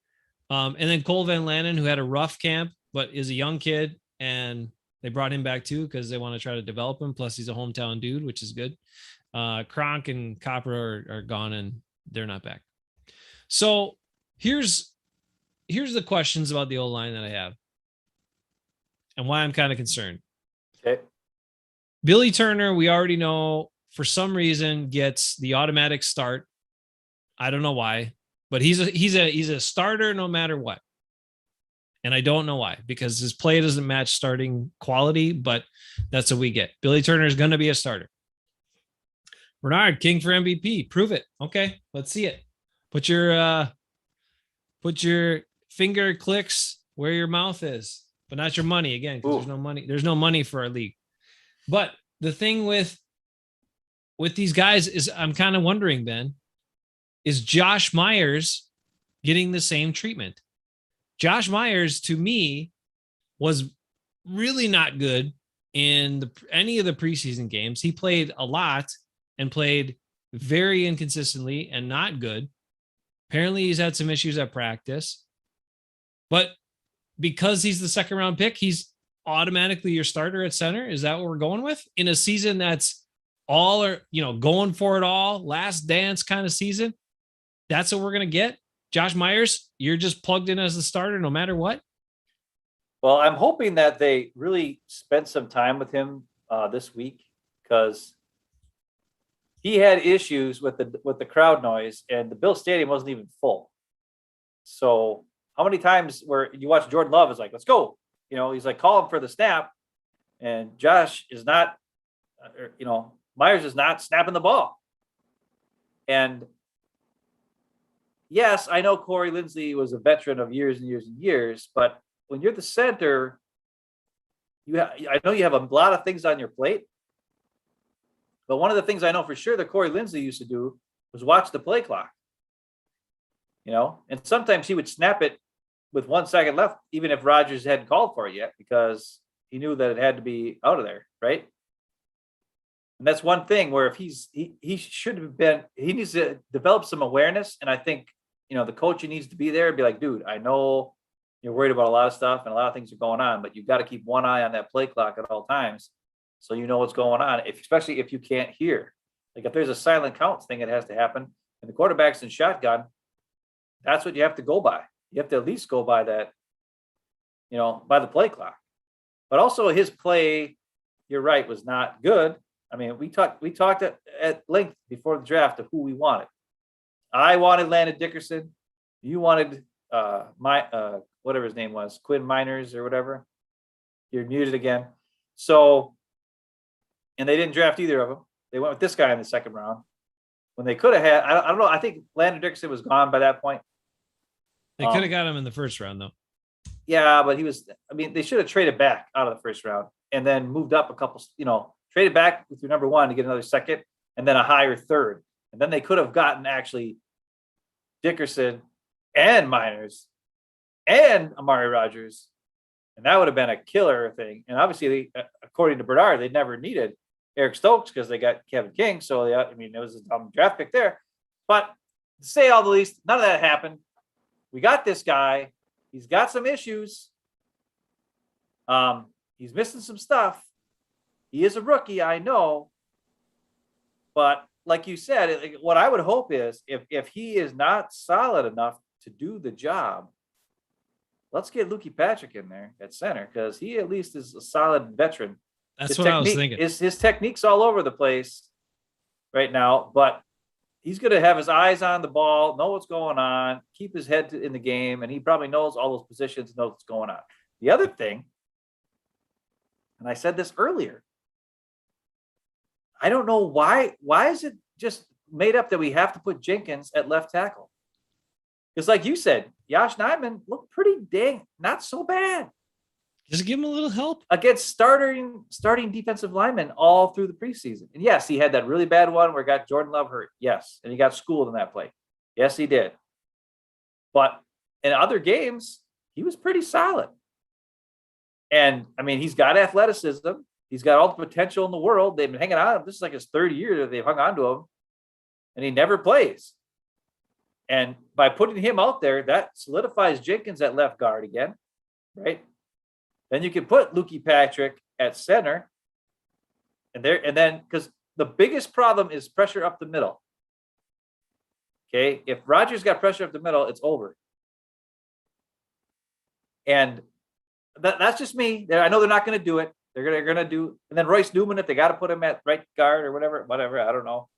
And then Cole Van Lanen, who had a rough camp, but is a young kid, and they brought him back too because they want to try to develop him. Plus, he's a hometown dude, which is good. Kronk and Copper are gone, and they're not back. So here's the questions about the O-line that I have and why I'm kind of concerned. Okay. Billy Turner, we already know for some reason gets the automatic start. I don't know why, but he's a starter no matter what. And I don't know why, because his play doesn't match starting quality, but that's what we get. Billy Turner is going to be a starter. Bernard, king for MVP. Prove it. Okay, let's see it. Put your finger clicks where your mouth is, but not your money again, because there's no money. There's no money for our league. But the thing with these guys is I'm kind of wondering, Ben, is Josh Myers getting the same treatment? Josh Myers, to me, was really not good in any of the preseason games. He played a lot and played very inconsistently and not good. Apparently, he's had some issues at practice. But because he's the 2nd-round pick, he's automatically your starter at center. Is that what we're going with? In a season that's all or, going for it all, last dance kind of season, that's what we're going to get? Josh Myers, you're just plugged in as the starter no matter what? Well, I'm hoping that they really spent some time with him this week because he had issues with the crowd noise, and the Bill Stadium wasn't even full. So how many times where you watch Jordan Love is like, let's go. He's like, call him for the snap. And Josh is not, Myers is not snapping the ball. And yes, I know Corey Linsley was a veteran of years and years and years, but when you're the center, I know you have a lot of things on your plate. But one of the things I know for sure that Corey Linsley used to do was watch the play clock. And sometimes he would snap it with 1 second left, even if Rodgers hadn't called for it yet, because he knew that it had to be out of there, right? And that's one thing where if he should have been, he needs to develop some awareness. And I think, the coaching needs to be there and be like, dude, I know you're worried about a lot of stuff and a lot of things are going on, but you've got to keep one eye on that play clock at all times. So you know what's going on, especially if you can't hear. Like if there's a silent counts thing that has to happen and the quarterback's in shotgun, that's what you have to go by. You have to at least go by that, by the play clock. But also his play, you're right, was not good. I mean, we talked at length before the draft of who we wanted. I wanted Landon Dickerson. You wanted whatever his name was, Quinn Miners or whatever. You're muted again. So, and they didn't draft either of them. They went with this guy in the 2nd round when they could have had. I don't know. I think Landon Dickerson was gone by that point. They could have got him in the first round, though. Yeah, but they should have traded back out of the first round and then moved up a couple, traded back with your number one to get another second and then a higher third. And then they could have gotten actually Dickerson and Miners and Amari Rogers. And that would have been a killer thing. And obviously, according to Bernard, they never needed Eric Stokes because they got Kevin King. So, it was a dumb draft pick there. But to say all the least, none of that happened. We got this guy. He's got some issues. He's missing some stuff. He is a rookie, I know. But like you said, what I would hope is if he is not solid enough to do the job, let's get Lukey Patrick in there at center because he at least is a solid veteran. That's what I was thinking. His technique's all over the place right now, but he's going to have his eyes on the ball, know what's going on, keep his head in the game, and he probably knows all those positions, knows what's going on. The other thing, and I said this earlier, I don't know why is it just made up that we have to put Jenkins at left tackle? Because like you said, Josh Nijman looked pretty dang, not so bad. Just give him a little help. Against starting defensive linemen all through the preseason. And yes, he had that really bad one where he got Jordan Love hurt. Yes. And he got schooled in that play. Yes, he did. But in other games, he was pretty solid. And he's got athleticism. He's got all the potential in the world. They've been hanging on him. This is like his third year that they've hung on to him. And he never plays. And by putting him out there, that solidifies Jenkins at left guard again, right? Then you can put Lukey Patrick at center. And then because the biggest problem is pressure up the middle. Okay. If Rodgers got pressure up the middle, it's over. And that's just me. I know they're not going to do it. They're going to do, and then Royce Newman, if they got to put him at right guard or whatever, I don't know.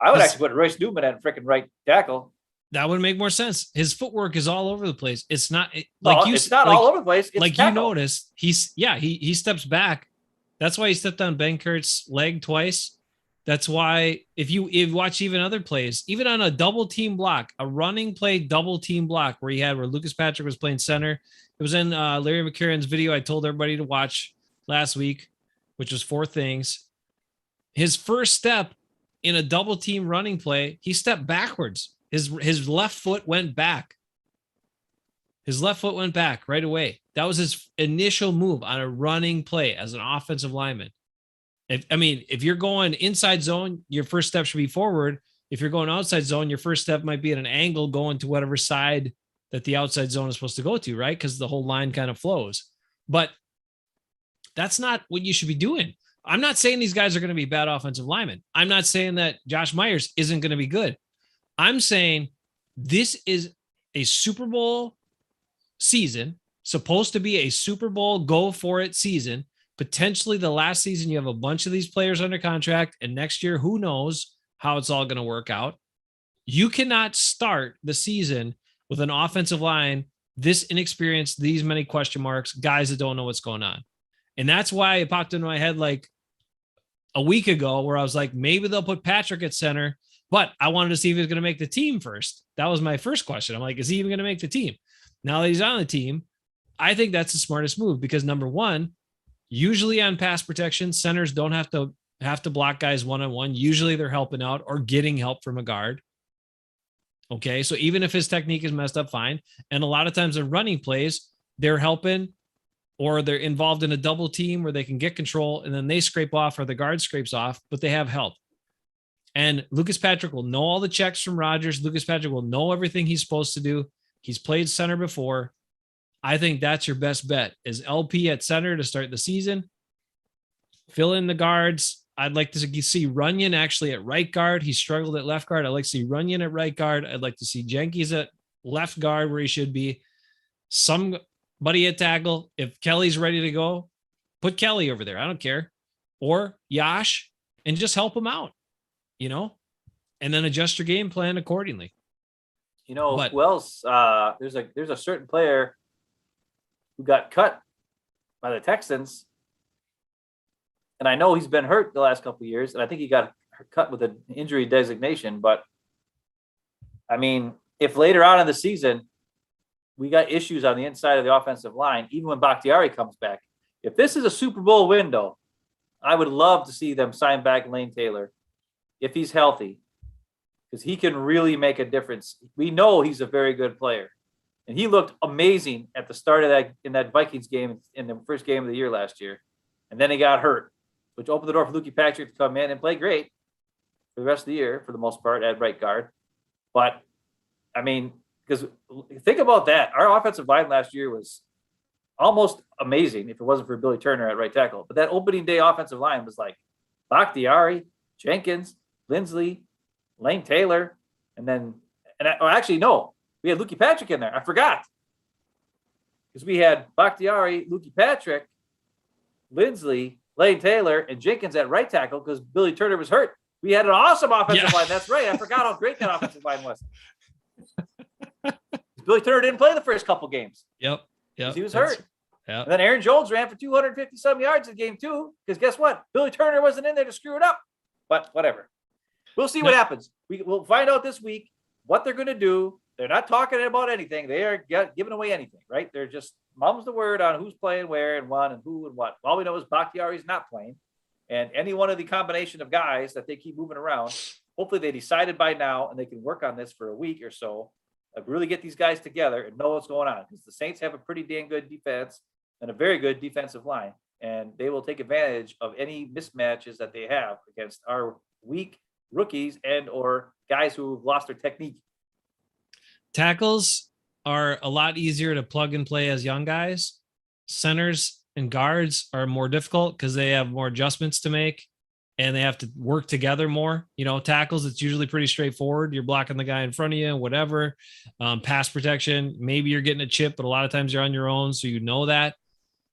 I would actually put Royce Newman at freaking right tackle. That would make more sense. His footwork is all over the place. It's not it's not all over the place. It's like tackle. You notice he steps back. That's why he stepped on Benkurt's leg twice. That's why if you watch even other plays, even on a double team block, a running play double team block where Lucas Patrick was playing center. It was in Larry McCarron's video I told everybody to watch last week, which was 4 things. His first step in a double team running play, he stepped backwards. His left foot went back. His left foot went back right away. That was his initial move on a running play as an offensive lineman. If you're going inside zone, your first step should be forward. If you're going outside zone, your first step might be at an angle going to whatever side that the outside zone is supposed to go to, right? Because the whole line kind of flows. But that's not what you should be doing. I'm not saying these guys are going to be bad offensive linemen. I'm not saying that Josh Myers isn't going to be good. I'm saying this is a Super Bowl season, supposed to be a Super Bowl go for it season. Potentially the last season, you have a bunch of these players under contract, and next year, who knows how it's all going to work out. You cannot start the season with an offensive line this inexperienced, these many question marks, guys that don't know what's going on. And that's why it popped into my head like a week ago where I was like, maybe they'll put Patrick at center, but I wanted to see if he was going to make the team first. That was my first question. I'm like, is he even going to make the team? Now that he's on the team, I think that's the smartest move because number one, usually on pass protection, centers don't have to block guys one-on-one. Usually they're helping out or getting help from a guard. Okay. So even if his technique is messed up, fine. And a lot of times in running plays, they're helping or they're involved in a double team where they can get control and then they scrape off or the guard scrapes off, but they have help. And Lucas Patrick will know all the checks from Rodgers. Lucas Patrick will know everything he's supposed to do. He's played center before. I think that's your best bet is LP at center to start the season. Fill in the guards. I'd like to see Runyon actually at right guard. He struggled at left guard. I'd like to see Runyon at right guard. I'd like to see Jenkins at left guard where he should be. Somebody at tackle. If Kelly's ready to go, put Kelly over there. I don't care. Or Yash and just help him out, and then adjust your game plan accordingly. Who else? There's a certain player who got cut by the Texans. And I know he's been hurt the last couple of years, and I think he got cut with an injury designation. But, if later on in the season we got issues on the inside of the offensive line, even when Bakhtiari comes back. If this is a Super Bowl window, I would love to see them sign back Lane Taylor if he's healthy, because he can really make a difference. We know he's a very good player, and he looked amazing at the start of that Vikings game in the first game of the year last year, and then he got hurt, which opened the door for Lukey Patrick to come in and play great for the rest of the year for the most part at right guard. But I mean, because think about that, our offensive line last year was almost amazing if it wasn't for Billy Turner at right tackle. But that opening day offensive line was like Bakhtiari, Jenkins, Lindsley, Lane Taylor, and we had Lukey Patrick in there. I forgot. Because we had Bakhtiari, Lukey Patrick, Lindsley, Lane Taylor, and Jenkins at right tackle because Billy Turner was hurt. We had an awesome offensive line. That's right. I forgot how great that offensive line was. Billy Turner didn't play the first couple games. Yep. He was hurt. Yeah. And then Aaron Jones ran for 250-some yards in game 2 because guess what? Billy Turner wasn't in there to screw it up. But whatever. We'll see what happens. We'll find out this week what they're going to do. They're not talking about anything. They are giving away anything, right? They're just mum's the word on who's playing where and when and who and what. All we know is Bakhtiari's not playing. And any one of the combination of guys that they keep moving around, hopefully they decided by now and they can work on this for a week or so. Really get these guys together and know what's going on, because the Saints have a pretty dang good defense and a very good defensive line, and they will take advantage of any mismatches that they have against our weak rookies and or guys who've lost their technique. Tackles are a lot easier to plug and play as young guys. Centers and guards are more difficult because they have more adjustments to make and they have to work together more. Tackles, it's usually pretty straightforward. You're blocking the guy in front of you, whatever. Pass protection, maybe you're getting a chip, but a lot of times you're on your own, so you know that.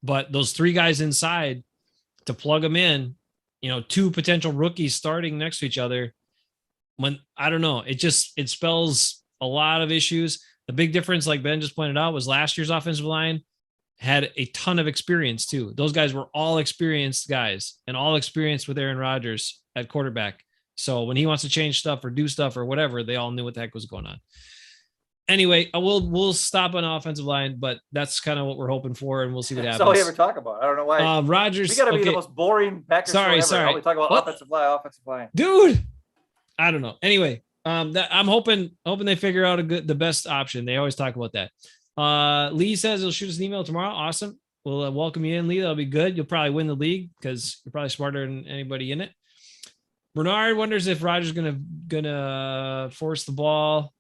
But those three guys inside, to plug them in, two potential rookies starting next to each other, I don't know, it spells a lot of issues. The big difference, like Ben just pointed out, was last year's offensive line had a ton of experience too. Those guys were all experienced guys and all experienced with Aaron Rodgers at quarterback. So when he wants to change stuff or do stuff or whatever, they all knew what the heck was going on. Anyway, we'll stop on offensive line, but that's kind of what we're hoping for, and we'll see what happens. That's all we ever talk about. I don't know why. Rodgers. We got to be the most boring Packers show ever. Sorry. We talk about offensive line. Dude, I don't know. Anyway, I'm hoping they figure out the best option. They always talk about that. Lee says he'll shoot us an email tomorrow. Awesome. We'll welcome you in, Lee. That'll be good. You'll probably win the league because you're probably smarter than anybody in it. Bernard wonders if Rodgers gonna force the ball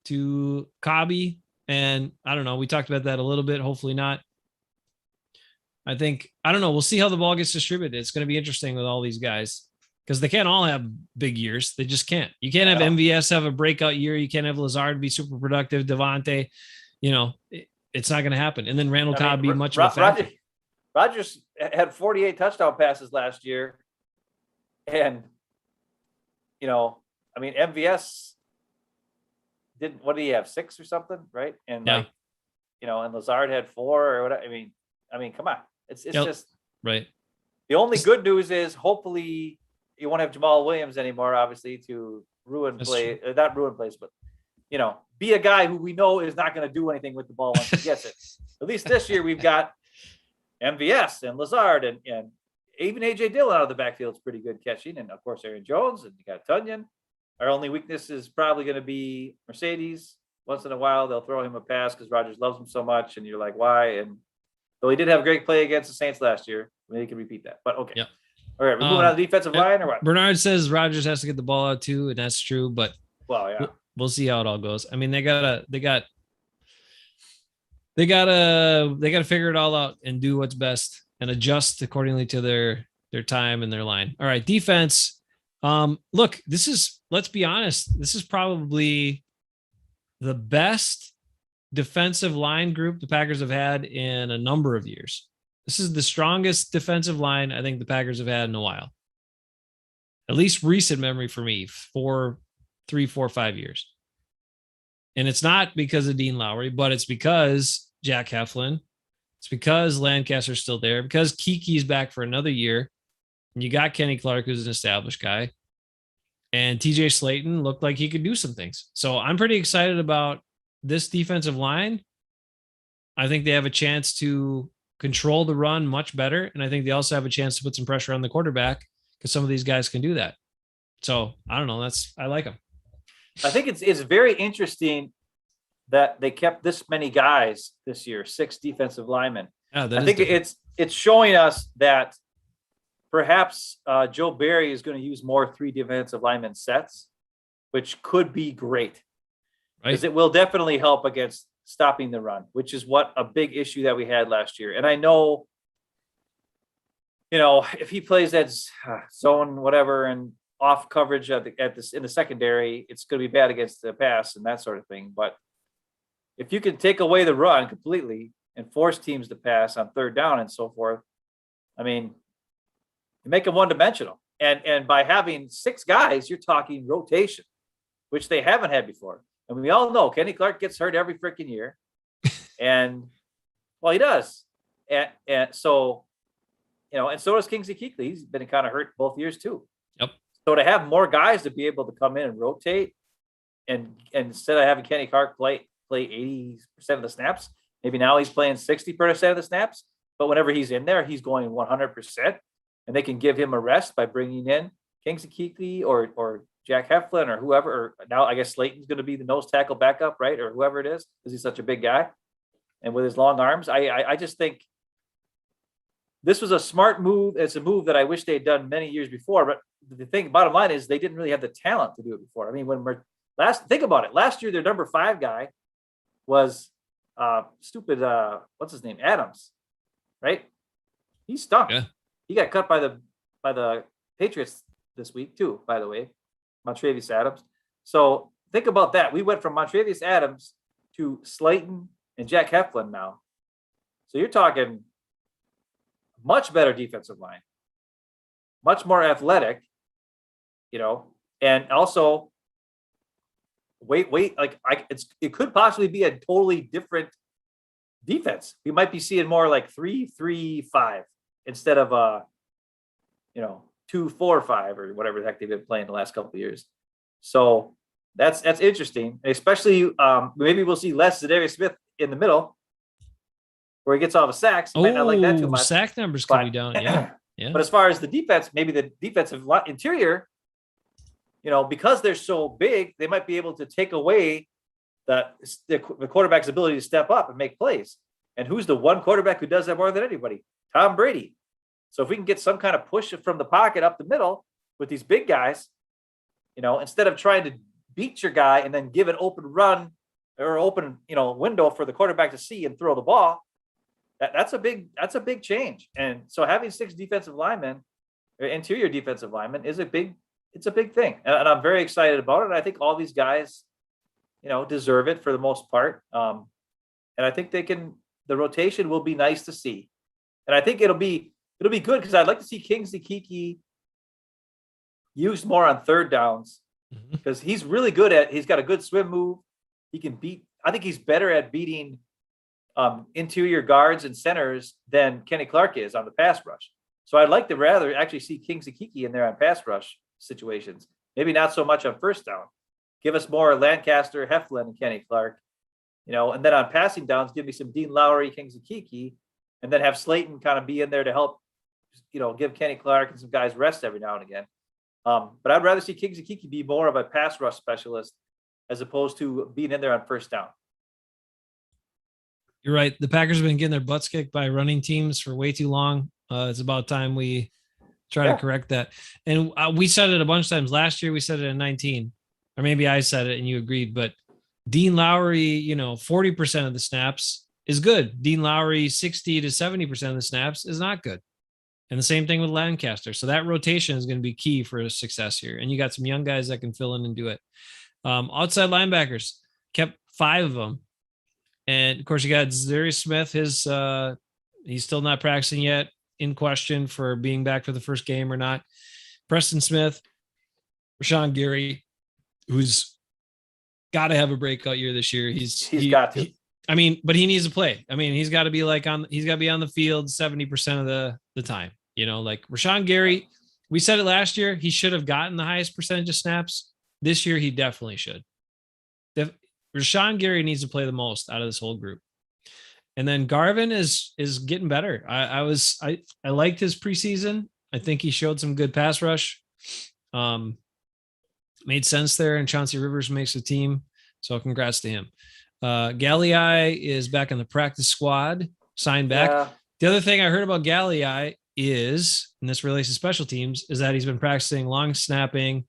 to Cobby, and I don't know. We talked about that a little bit. Hopefully not. I don't know. We'll see how the ball gets distributed. It's going to be interesting with all these guys because they can't all have big years. They just can't. You can't have MVS have a breakout year. You can't have Lazard be super productive. Devontae, it's not going to happen. And then Randall Cobb be much of a factor. Rodgers had 48 touchdown passes last year. And, MVS didn't, what did he have? 6 or something, right? And and Lazard had 4 or whatever. I mean, come on. It's just right. The only good news is hopefully you won't have Jamal Williams anymore, obviously, to ruin play, not ruin plays, but be a guy who we know is not going to do anything with the ball once he gets it. At least this year we've got MVS and Lazard and even AJ Dillon out of the backfield is pretty good catching, and of course Aaron Jones, and you got Tunyon. Our only weakness is probably going to be Mercedes. Once in a while, they'll throw him a pass because Rodgers loves him so much, and you're like, why? And though he did have a great play against the Saints last year, maybe he can repeat that. But okay. Yep. All right, we're moving on to the defensive line or what? Bernard says Rodgers has to get the ball out too, and that's true. But we'll see how it all goes. I mean, they gotta figure it all out and do what's best and adjust accordingly to their time and their line. All right, defense. Look, let's be honest, this is probably the best defensive line group the Packers have had in a number of years. This is the strongest defensive line I think the Packers have had in a while. At least recent memory for me, 3, 4, 5 years. And it's not because of Dean Lowry, but it's because Jack Heflin. It's because Lancaster's still there, because Kiki's back for another year. And you got Kenny Clark, who's an established guy. And TJ Slayton looked like he could do some things. So I'm pretty excited about this defensive line. I think they have a chance to control the run much better. And I think they also have a chance to put some pressure on the quarterback because some of these guys can do that. So I don't know. I like them. I think it's very interesting that they kept this many guys this year, 6 defensive linemen. Yeah, I think it's showing us that perhaps Joe Barry is going to use more 3 defensive lineman sets, which could be great because it will definitely help against stopping the run, which is what a big issue that we had last year. And I know, if he plays that zone, whatever, and off coverage in the secondary, it's going to be bad against the pass and that sort of thing. But if you can take away the run completely and force teams to pass on third down and so forth, I mean, you make them one-dimensional. And by having 6 guys, you're talking rotation, which they haven't had before. And we all know Kenny Clark gets hurt every freaking year. And, well, he does. And so, and so does Kingsley Kuechly. He's been kind of hurt both years too. Yep. So to have more guys to be able to come in and rotate, and instead of having Kenny Clark play 80% of the snaps, maybe now he's playing 60% of the snaps. But whenever he's in there, he's going 100%. And they can give him a rest by bringing in Kingsley Kuechly or Jack Heflin or whoever. Or now I guess Slayton's going to be the nose tackle backup, right? Or whoever it is, because he's such a big guy. And with his long arms, I just think this was a smart move. It's a move that I wish they had done many years before. But the bottom line is they didn't really have the talent to do it before. I mean, think about it. Last year, their number 5 guy was what's his name? Adams, right? He stunk. Yeah. He got cut by the Patriots this week too, by the way, Montrevious Adams. So think about that. We went from Montrevious Adams to Slayton and Jack Heflin now. So you're talking much better defensive line, much more athletic, and also it could possibly be a totally different defense. We might be seeing more like 3-3-5 instead of 2-4-5 or whatever the heck they've been playing the last couple of years. So that's interesting, and especially maybe we'll see less Zadarius Smith in the middle where he gets all the sacks. You might not like that too much. Sack numbers could be down. Yeah. But as far as the defense, maybe the defensive interior, because they're so big, they might be able to take away the quarterback's ability to step up and make plays. And who's the one quarterback who does that more than anybody? Tom Brady. So if we can get some kind of push from the pocket up the middle with these big guys, instead of trying to beat your guy and then give an open run or open, window for the quarterback to see and throw the ball, that's a big change. And so having 6 defensive linemen or interior defensive linemen is a big thing. And I'm very excited about it. And I think all these guys, deserve it for the most part. And I think the rotation will be nice to see. And I think it'll be good because I'd like to see Kingsley Kuechly used more on third downs because he's really good he's got a good swim move. He can I think he's better at beating interior guards and centers than Kenny Clark is on the pass rush. So I'd like to rather actually see Kingsley Kuechly in there on pass rush situations. Maybe not so much on first down. Give us more Lancaster, Heflin, and Kenny Clark, and then on passing downs, give me some Dean Lowry, Kingsley Kuechly, and then have Slayton kind of be in there to help, give Kenny Clark and some guys rest every now and again. But I'd rather see Kingsley Kuechly be more of a pass rush specialist as opposed to being in there on first down. You're right. The Packers have been getting their butts kicked by running teams for way too long. It's about time we try to correct that. And we said it a bunch of times last year. We said it in 19, or maybe I said it and you agreed. But Dean Lowry, 40% of the snaps is good. Dean Lowry, 60 to 70% of the snaps is not good. And the same thing with Lancaster. So that rotation is going to be key for success here. And you got some young guys that can fill in and do it. Outside linebackers, kept 5 of them. And of course, you got Zadarius Smith. He's still not practicing yet, in question for being back for the first game or not. Preston Smith, Rashawn Gary, who's got to have a breakout year this year. He's got to. But he needs to play. He's got to be he's got to be on the field 70% of the time. Like Rashawn Gary, we said it last year, he should have gotten the highest percentage of snaps. This year, he definitely should. Rashawn Gary needs to play the most out of this whole group. And then Garvin is getting better. I liked his preseason. I think he showed some good pass rush. Made sense there, and Chauncey Rivers makes the team. So congrats to him. Galliai is back in the practice squad, signed back. Yeah. The other thing I heard about Galliai is, and this relates to special teams, is that he's been practicing long snapping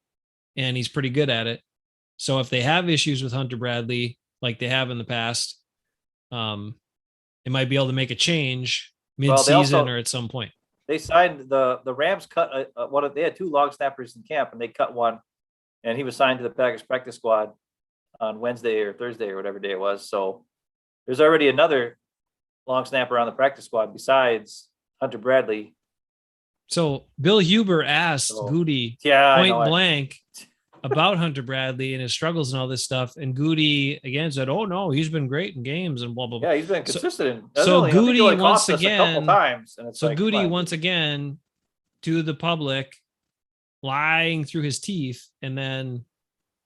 and he's pretty good at it. So if they have issues with Hunter Bradley, like they have in the past, they might be able to make a change mid-season or at some point. They signed the Rams cut one of, they had 2 long snappers in camp and they cut one, and he was signed to the Packers practice squad on Wednesday or Thursday or whatever day it was. So there's already another long snapper on the practice squad besides Hunter Bradley. So Bill Huber asked Goody point blank about Hunter Bradley and his struggles and all this stuff. And Goody again said, "Oh no, he's been great in games and blah, blah, blah." Yeah, he's been consistent. So Goody once again, so Goody once again to the public lying through his teeth and then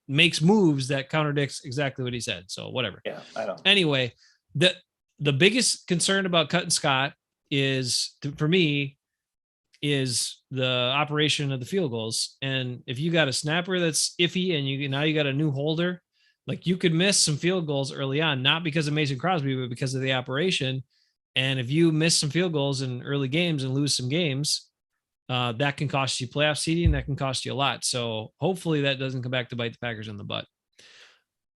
makes moves that contradicts exactly what he said. So whatever. Yeah, I know. Anyway, the biggest concern about cutting Scott is, for me, is the operation of the field goals. And if you got a snapper that's iffy and now you got a new holder, like you could miss some field goals early on, not because of Mason Crosby, but because of the operation. And if you miss some field goals in early games and lose some games, that can cost you playoff seeding. That can cost you a lot. So hopefully that doesn't come back to bite the Packers in the butt.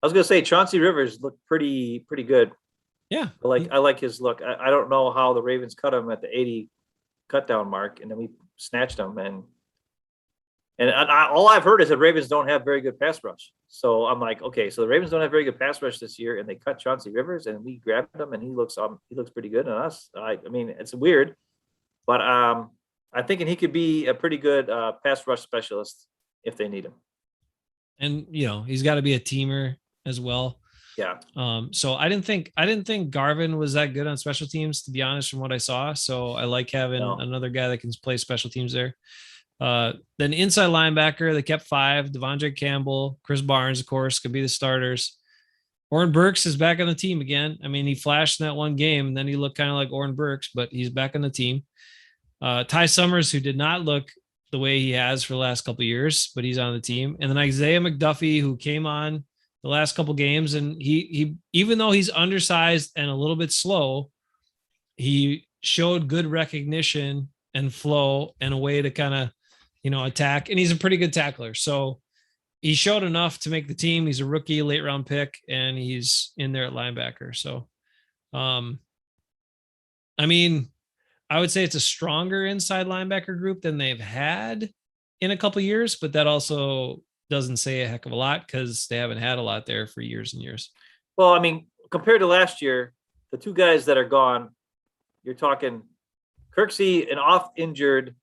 I was going to say Chauncey Rivers looked pretty good. Yeah. I like his look. I don't know how the Ravens cut him at the 80 cut down mark, and then we snatched him. And all I've heard is that Ravens don't have very good pass rush. So I'm like, okay, so the Ravens don't have very good pass rush this year, and they cut Chauncey Rivers, and we grabbed him, and he looks pretty good on us. I mean, it's weird, but I'm thinking he could be a pretty good pass rush specialist if they need him. And he's got to be a teamer as well. Yeah. So I didn't think Garvin was that good on special teams, to be honest, from what I saw. So I like having another guy that can play special teams there. Then inside linebacker, they kept 5, Devondre Campbell, Chris Barnes, of course, could be the starters. Oren Burks is back on the team again. I mean, he flashed in that one game and then he looked kind of like Oren Burks, but he's back on the team. Ty Summers, who did not look the way he has for the last couple of years, but he's on the team. And then Isaiah McDuffie, who came on the last couple games, and he even though he's undersized and a little bit slow, he showed good recognition and flow and a way to kind of attack, and he's a pretty good tackler. So he showed enough to make the team. He's a rookie, late round pick, and he's in there at linebacker. So I mean, I would say it's a stronger inside linebacker group than they've had in a couple of years, but that also doesn't say a heck of a lot because they haven't had a lot there for years and years. Well, I mean, compared to last year, the 2 guys that are gone, you're talking Kirksey, an oft-injured,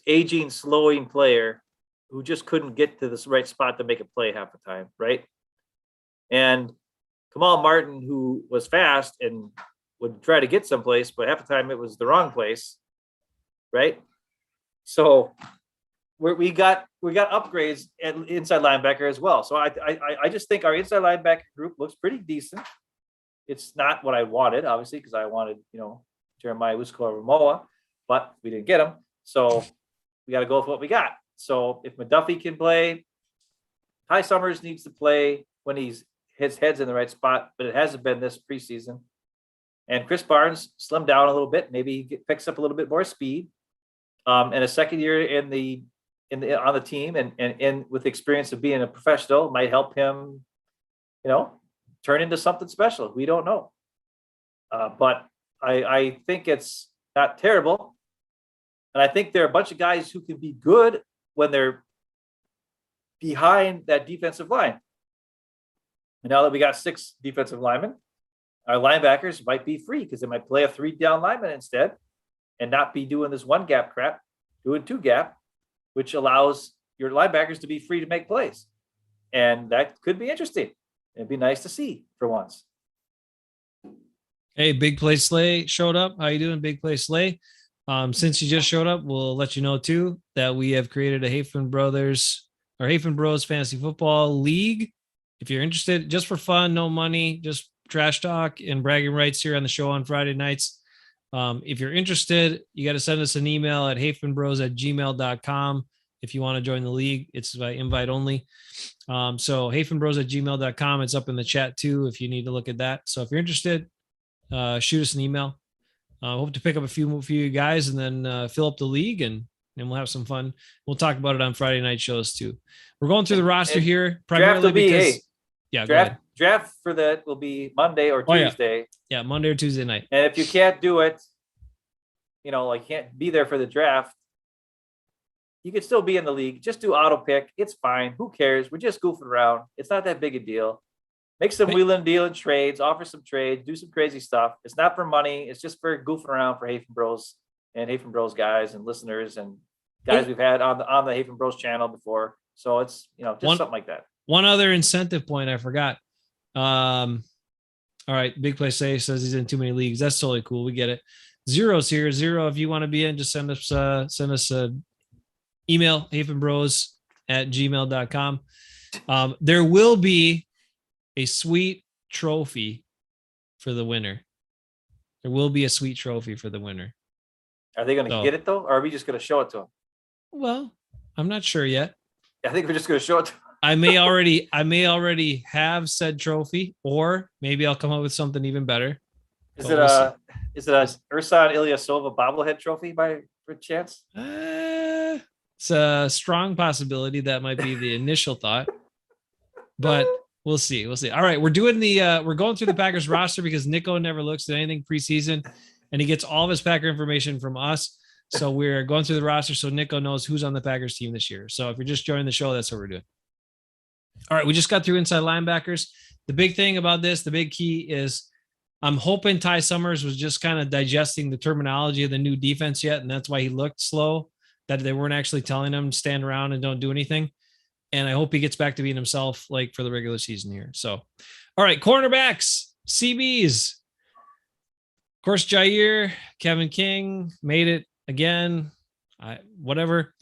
aging, slowing player who just couldn't get to the right spot to make a play half the time, right? And Kamal Martin, who was fast and would try to get someplace, but half the time it was the wrong place, right? So we got upgrades at inside linebacker as well. So I just think our inside linebacker group looks pretty decent. It's not what I wanted, obviously, because I wanted, Jeremiah Usko-Ramoa, but we didn't get him. So we got to go with what we got. So if McDuffie can play, Ty Summers needs to play when his head's in the right spot, but it hasn't been this preseason. And Chris Barnes slimmed down a little bit. Maybe he picks up a little bit more speed. And a second year on the team and with the experience of being a professional might help him, turn into something special. We don't know. But I think it's not terrible. And I think there are a bunch of guys who can be good when they're behind that defensive line. And now that we got 6 defensive linemen, our linebackers might be free because they might play a 3-down lineman instead and not be doing this 1-gap crap, doing 2-gap, which allows your linebackers to be free to make plays. And that could be interesting. It'd be nice to see for once. Hey, Big Play Slay showed up. How you doing, Big Play Slay? Since you just showed up, we'll let you know too that we have created a Hafeman Bros Fantasy Football League. If you're interested, just for fun, no money, just trash talk and bragging rights here on the show on Friday nights. If you're interested, you got to send us an email at hafemanbros@gmail.com. If you want to join the league, it's by invite only. So hafemanbros@gmail.com. It's up in the chat too, if you need to look at that. So if you're interested, shoot us an email. Hope to pick up a few guys and then fill up the league and we'll have some fun. We'll talk about it on Friday night shows too. We're going through the roster here primarily because draft for that will be Monday or Tuesday. Yeah, Monday or Tuesday night. And if you can't do it, like can't be there for the draft, you can still be in the league. Just do auto pick. It's fine. Who cares? We're just goofing around. It's not that big a deal. Make some wheeling, dealing trades, offer some trades, do some crazy stuff. It's not for money. It's just for goofing around for Hafeman Bros and Hafeman Bros guys and listeners and guys we've had on the Hafeman Bros channel before. So it's, just something like that. One other incentive point I forgot. All right. Big Play Say says he's in too many leagues. That's totally cool. We get it. Zero's here. Zero. If you want to be in, just send us a email, hafemanbros@gmail.com. There will be a sweet trophy for the winner. There will be a sweet trophy for the winner. Are they going to get it though? Or are we just going to show it to them? Well, I'm not sure yet. I think we're just going to show it to them. I may already have said trophy, or maybe I'll come up with something even better. Is it a Ursan Ilyasova bobblehead trophy by chance? It's a strong possibility. That might be the initial thought, but we'll see. All right. We're doing we're going through the Packers roster because Nicko never looks at anything preseason and he gets all of his Packer information from us. So we're going through the roster so Nicko knows who's on the Packers team this year. So if you're just joining the show, that's what we're doing. All right. We just got through inside linebackers. The big thing about this, the big key is I'm hoping Ty Summers was just kind of digesting the terminology of the new defense yet. And that's why he looked slow, that they weren't actually telling him to stand around and don't do anything. And I hope he gets back to being himself like for the regular season here. So, all right, cornerbacks, CBs. Of course, Jair, Kevin King made it again. Whatever.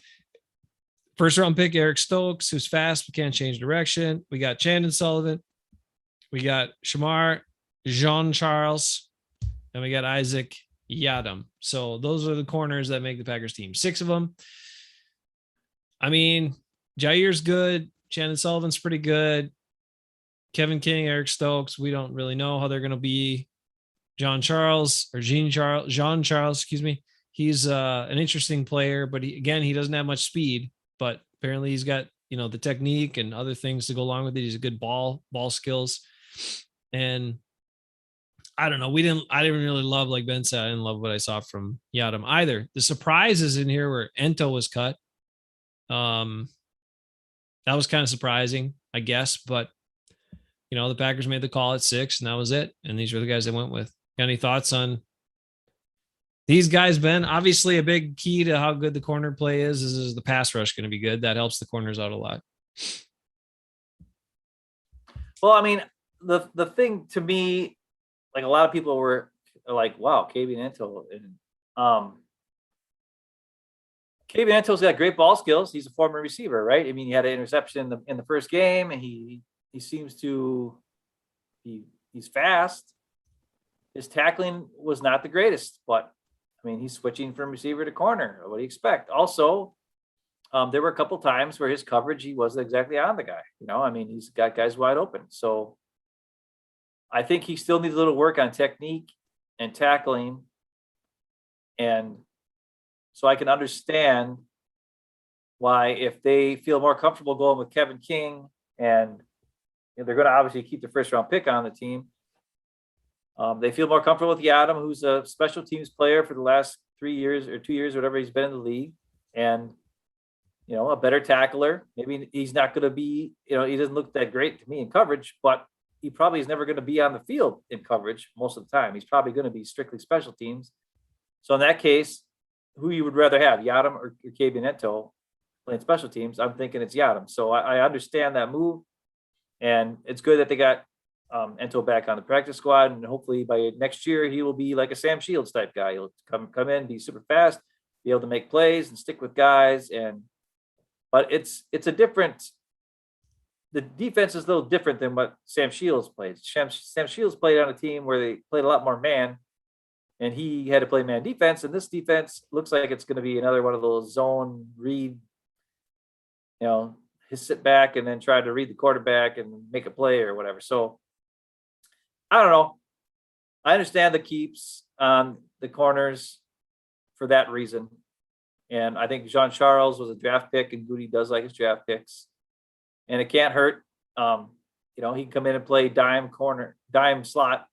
First round pick, Eric Stokes, who's fast, but can't change direction. We got Chandon Sullivan. We got Shamar Jean-Charles. And we got Isaac Yadam. So those are the corners that make the Packers team. 6 of them. I mean, Jair's good. Chandon Sullivan's pretty good. Kevin King, Eric Stokes, we don't really know how they're going to be. Jean-Charles, excuse me. He's an interesting player, but he doesn't have much speed, but apparently he's got, the technique and other things to go along with it. He's a good ball skills. And I don't know. I didn't really love, like Ben said, I didn't love what I saw from Yadam either. The surprises in here where Ento was cut. That was kind of surprising, I guess, but the Packers made the call at 6 and that was it. And these were the guys they went with. Got any thoughts on these guys, Ben? Obviously a big key to how good the corner play is the pass rush going to be good. That helps the corners out a lot. Well, I mean, the thing to me, like a lot of people were like, wow, KB Ento. KB Ento's got great ball skills. He's a former receiver, right? I mean, he had an interception in the first game, and he seems to he's fast. His tackling was not the greatest, but I mean, he's switching from receiver to corner. What do you expect? Also, there were a couple times where his coverage, he wasn't exactly on the guy. I mean, he's got guys wide open. So I think he still needs a little work on technique and tackling. And so I can understand why, if they feel more comfortable going with Kevin King, and they're going to obviously keep the first round pick on the team, they feel more comfortable with Yadam, who's a special teams player for the last 3 years or 2 years, or whatever he's been in the league, and a better tackler. Maybe he's not going to be, he doesn't look that great to me in coverage, but he probably is never going to be on the field in coverage most of the time. He's probably going to be strictly special teams. So in that case, who you would rather have, Yadam or KB Ento playing special teams? I'm thinking it's Yadam. So I understand that move, and it's good that they got Ento back on the practice squad, and hopefully by next year he will be like a Sam Shields type guy. He'll come in, be super fast, be able to make plays and stick with guys. But it's a different the defense is a little different than what Sam Shields played. Sam Shields played on a team where they played a lot more man, and he had to play man defense. And this defense looks like it's going to be another one of those zone read, his sit back and then try to read the quarterback and make a play or whatever. So I don't know. I understand the keeps on the corners for that reason. And I think Jean Charles was a draft pick, and Goody does like his draft picks. And it can't hurt. He can come in and play dime slot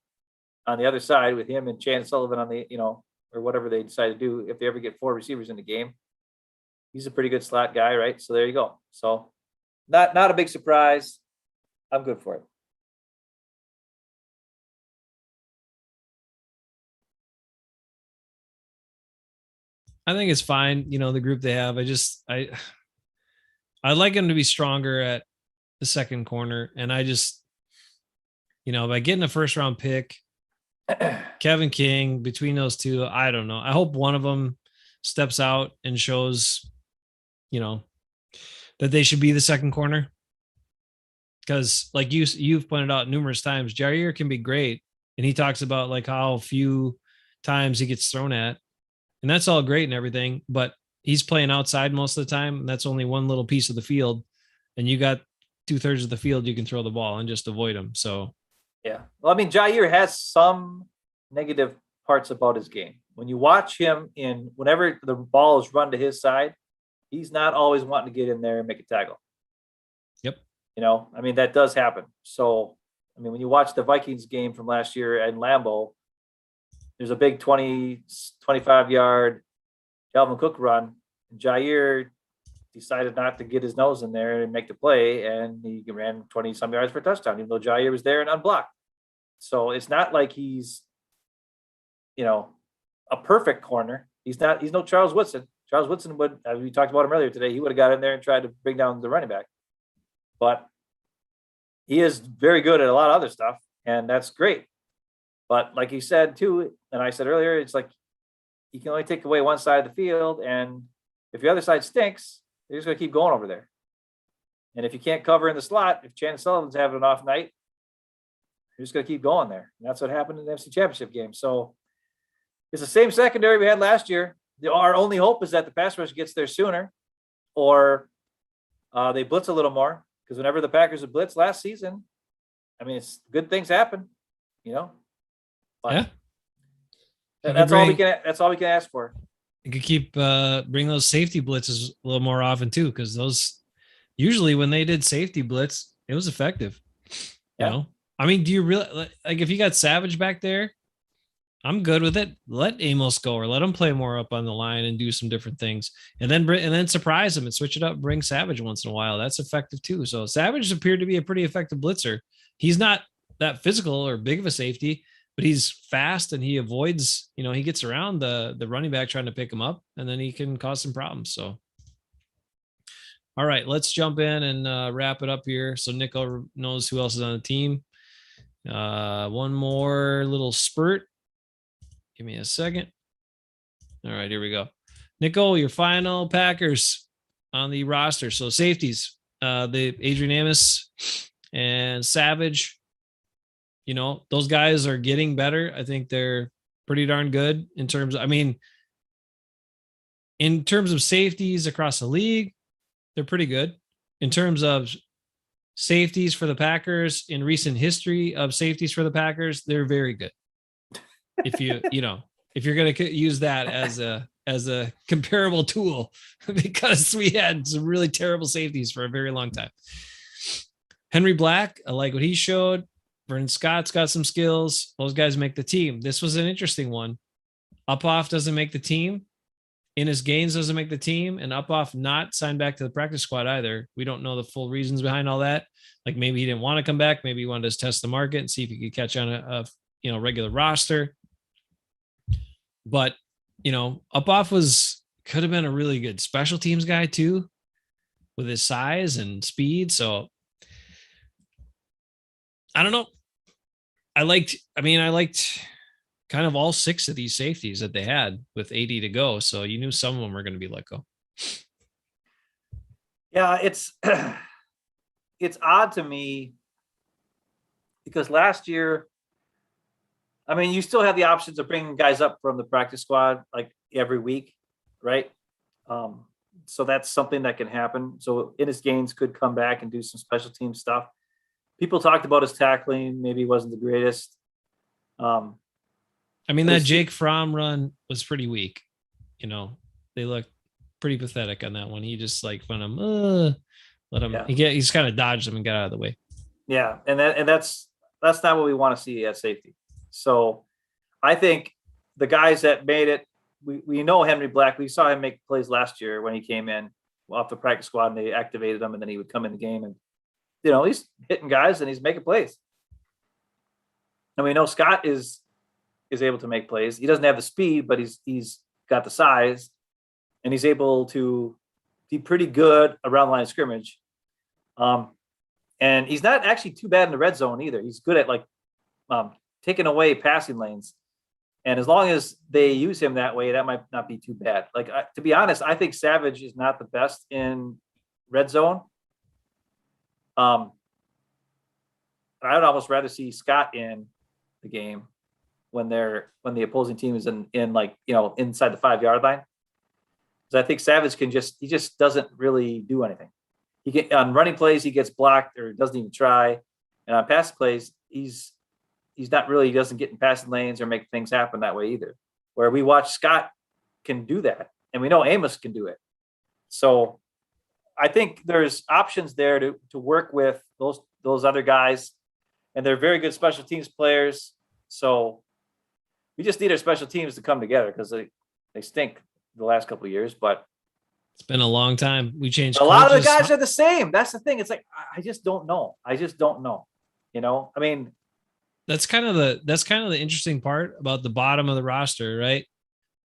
on the other side with him and Chan Sullivan on the, or whatever they decide to do if they ever get 4 receivers in the game. He's a pretty good slot guy, right? So there you go. So not a big surprise. I'm good for it. I think it's fine. The group they have. I'd like him to be stronger at the second corner. And I just, by getting a first round pick, Kevin King, between those two, I don't know. I hope one of them steps out and shows, that they should be the second corner. Because like you've pointed out numerous times, Jair can be great. And he talks about like how few times he gets thrown at. And that's all great and everything, but he's playing outside most of the time. And that's only one little piece of the field. And you got 2/3 of the field you can throw the ball and just avoid him. So, yeah. Well, Jair has some negative parts about his game. When you watch him whenever the ball is run to his side, he's not always wanting to get in there and make a tackle. Yep. That does happen. So, when you watch the Vikings game from last year in Lambeau, there's a big 20, 25-yard Dalvin Cook run. Jair decided not to get his nose in there and make the play, and he ran 20-some yards for a touchdown, even though Jair was there and unblocked. So it's not like he's, a perfect corner. He's no Charles Woodson. Charles Woodson would, as we talked about him earlier today, he would have got in there and tried to bring down the running back. But he is very good at a lot of other stuff, and that's great. But like you said too, and I said earlier, it's like you can only take away one side of the field, and if your other side stinks, you're just going to keep going over there. And if you can't cover in the slot, if Chan Sullivan's having an off night, you're just going to keep going there. And that's what happened in the NFC Championship game. So it's the same secondary we had last year. Our only hope is that the pass rush gets there sooner, or they blitz a little more, because whenever the Packers would blitz last season, it's good things happen, But yeah. That's all we can ask for. You could keep bring those safety blitzes a little more often too, because those usually when they did safety blitz, it was effective. Do you really like if you got Savage back there? I'm good with it. Let Amos go, or let him play more up on the line and do some different things, and then surprise him and switch it up. Bring Savage once in a while. That's effective too. So Savage appeared to be a pretty effective blitzer. He's not that physical or big of a safety, but he's fast and he avoids, he gets around the running back trying to pick him up, and then he can cause some problems. So, all right, let's jump in and wrap it up here. So Nicko knows who else is on the team. One more little spurt. Give me a second. All right, here we go. Nicko, your final Packers on the roster. So safeties, the Adrian Amos and Savage. Those guys are getting better. I think they're pretty darn good in terms of safeties across the league. They're pretty good. In terms of safeties for the Packers in recent history of safeties for the Packers, they're very good. If if you're going to use that as a comparable tool, because we had some really terrible safeties for a very long time. Henry Black, I like what he showed. Vernon Scott's got some skills. Those guys make the team. This was an interesting one. Upoff doesn't make the team. Innis Gaines doesn't make the team, and Upoff not signed back to the practice squad either. We don't know the full reasons behind all that. Like maybe he didn't want to come back. Maybe he wanted to test the market and see if he could catch on a regular roster. But, Upoff could have been a really good special teams guy too, with his size and speed. So I don't know. I liked kind of all 6 of these safeties that they had with 80 to go. So you knew some of them were going to be let go. Yeah, it's it's odd to me because last year, I mean, you still have the options of bringing guys up from the practice squad like every week, right? So that's something that can happen. So Ennis Gaines could come back and do some special team stuff. People talked about his tackling, maybe he wasn't the greatest. I mean, that Jake Fromm run was pretty weak. They looked pretty pathetic on that one. He just like let him. Yeah. He's kind of dodged him and got out of the way. Yeah, and that's not what we want to see at safety. So I think the guys that made it, we know Henry Black. We saw him make plays last year when he came in off the practice squad and they activated him, and then he would come in the game and he's hitting guys and he's making plays. And we know Scott is able to make plays. He doesn't have the speed, but he's got the size, and he's able to be pretty good around the line of scrimmage. And he's not actually too bad in the red zone either. He's good at like taking away passing lanes. And as long as they use him that way, that might not be too bad. Like, to be honest, I think Savage is not the best in red zone. I would almost rather see Scott in the game when the opposing team is in like, inside the 5-yard line. Because I think Savage he just doesn't really do anything. On running plays, he gets blocked or doesn't even try. And on pass plays, he doesn't get in passing lanes or make things happen that way either. Where we watch Scott can do that, and we know Amos can do it. So I think there's options there to work with those other guys, and they're very good special teams players. So we just need our special teams to come together because they stink the last couple of years, but it's been a long time. We changed. A lot of the guys are the same. That's the thing. It's like, I just don't know. I mean, that's kind of the interesting part about the bottom of the roster, right?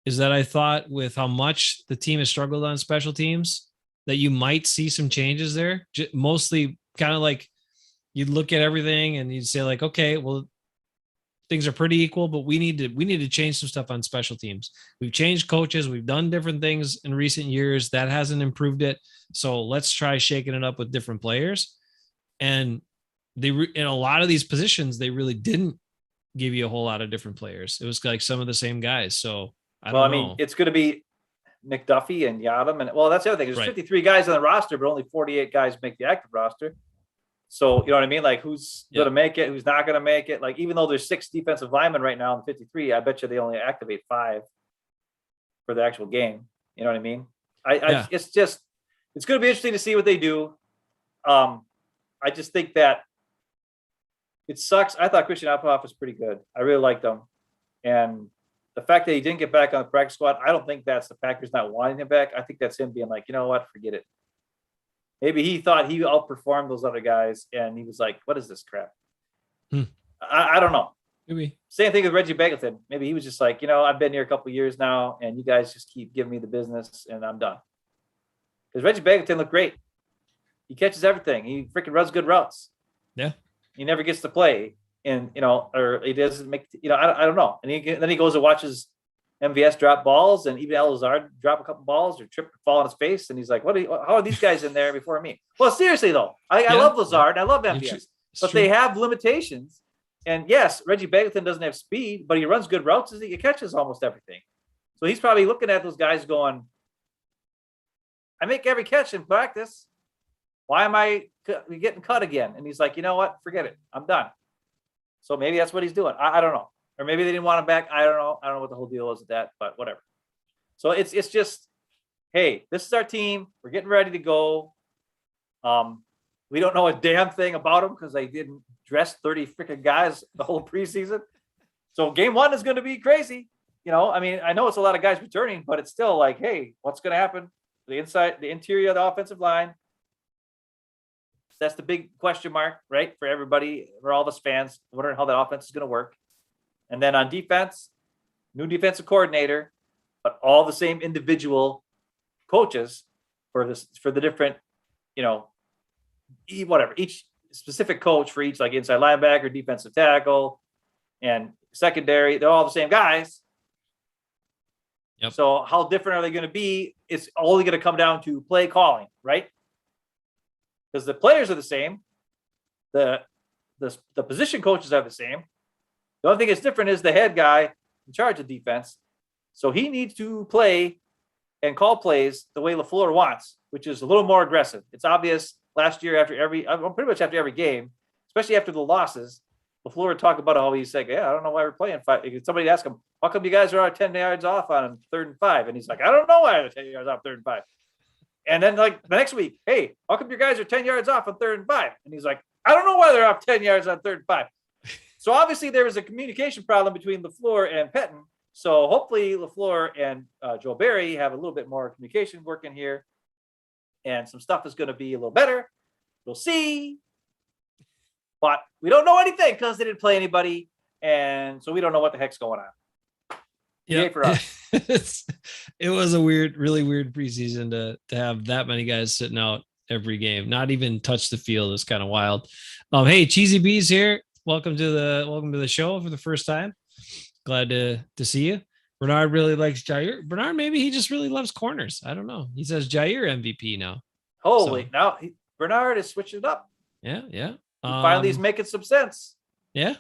Is that I thought with how much the team has struggled on special teams that you might see some changes there. Mostly kind of like you'd look at everything and you'd say like, okay, well, things are pretty equal, but we need to change some stuff on special teams. We've changed coaches. We've done different things in recent years that hasn't improved it. So let's try shaking it up with different players. And in a lot of these positions, they really didn't give you a whole lot of different players. It was like some of the same guys. So I don't know. It's going to be McDuffie and Yadam. And that's the other thing. There's right. 53 guys on the roster, but only 48 guys make the active roster. So, you know what I mean? Like, who's going to make it? Who's not going to make it? Like, even though there's 6 defensive linemen right now in the 53, I bet you they only activate 5 for the actual game. You know what I mean? It's going to be interesting to see what they do. I just think that it sucks. I thought Christian Appehoff was pretty good. I really liked him. And the fact that he didn't get back on the practice squad, I don't think that's the Packers not wanting him back. I think that's him being like, you know what? Forget it. Maybe he thought he outperformed those other guys, and he was like, what is this crap? I don't know. Maybe. Same thing with Reggie Begelton. Maybe he was just like, I've been here a couple of years now, and you guys just keep giving me the business, and I'm done. Because Reggie Begelton looked great. He catches everything. He freaking runs good routes. Yeah. He never gets to play, and, or he doesn't make, I don't know. And then he goes and watches MVS drop balls, and even Elazar drop a couple balls or trip and fall on his face. And he's like, how are these guys in there before me? Well, seriously though, I love Lazard and I love MVS, but they have limitations. And yes, Reggie Begelton doesn't have speed, but he runs good routes. He catches almost everything. So he's probably looking at those guys going, I make every catch in practice. Why am I getting cut again? And he's like, you know what? Forget it. I'm done. So maybe that's what he's doing. I don't know. Or maybe they didn't want him back. I don't know. I don't know what the whole deal is with that, but whatever. So it's just, hey, this is our team. We're getting ready to go. We don't know a damn thing about them because they didn't dress 30 freaking guys the whole preseason. So game 1 is going to be crazy. I mean, I know it's a lot of guys returning, but it's still like, hey, what's going to happen? The interior of the offensive line. That's the big question mark, right? For everybody, for all of us fans, wondering how that offense is going to work. And then on defense, new defensive coordinator, but all the same individual coaches for the different, each specific coach for each, like inside linebacker, defensive tackle, and secondary. They're all the same guys. Yep. So how different are they going to be? It's only going to come down to play calling, right? because the players are the same. The position coaches are the same. The only thing that's different is the head guy in charge of defense. So he needs to play and call plays the way LaFleur wants, which is a little more aggressive. It's obvious last year pretty much after every game, especially after the losses, LaFleur would talk about how he's like, yeah, I don't know why we're playing 5. Somebody asked him, how come you guys are 10 yards off on him 3rd and 5? And he's like, I don't know why they're 10 yards off 3rd and 5. And then like the next week, hey, how come your guys are 10 yards off on 3rd and 5? And he's like, I don't know why they're off 10 yards on 3rd and 5. So obviously there was a communication problem between LaFleur and Pettine. So hopefully LaFleur and Joe Barry have a little bit more communication working here. And some stuff is going to be a little better. We'll see. But we don't know anything because they didn't play anybody. And so we don't know what the heck's going on. Yeah, for us. It was a really weird preseason to have that many guys sitting out every game, not even touch the field. Is kind of wild. Hey, Cheesy Bees here. Welcome to the show for the first time. Glad to see you. Bernard really likes Jair. Bernard, maybe he just really loves corners. I don't know. He says Jair MVP now. Holy, so. Now Bernard is switching it up. Yeah. Finally, he's making some sense. Yeah.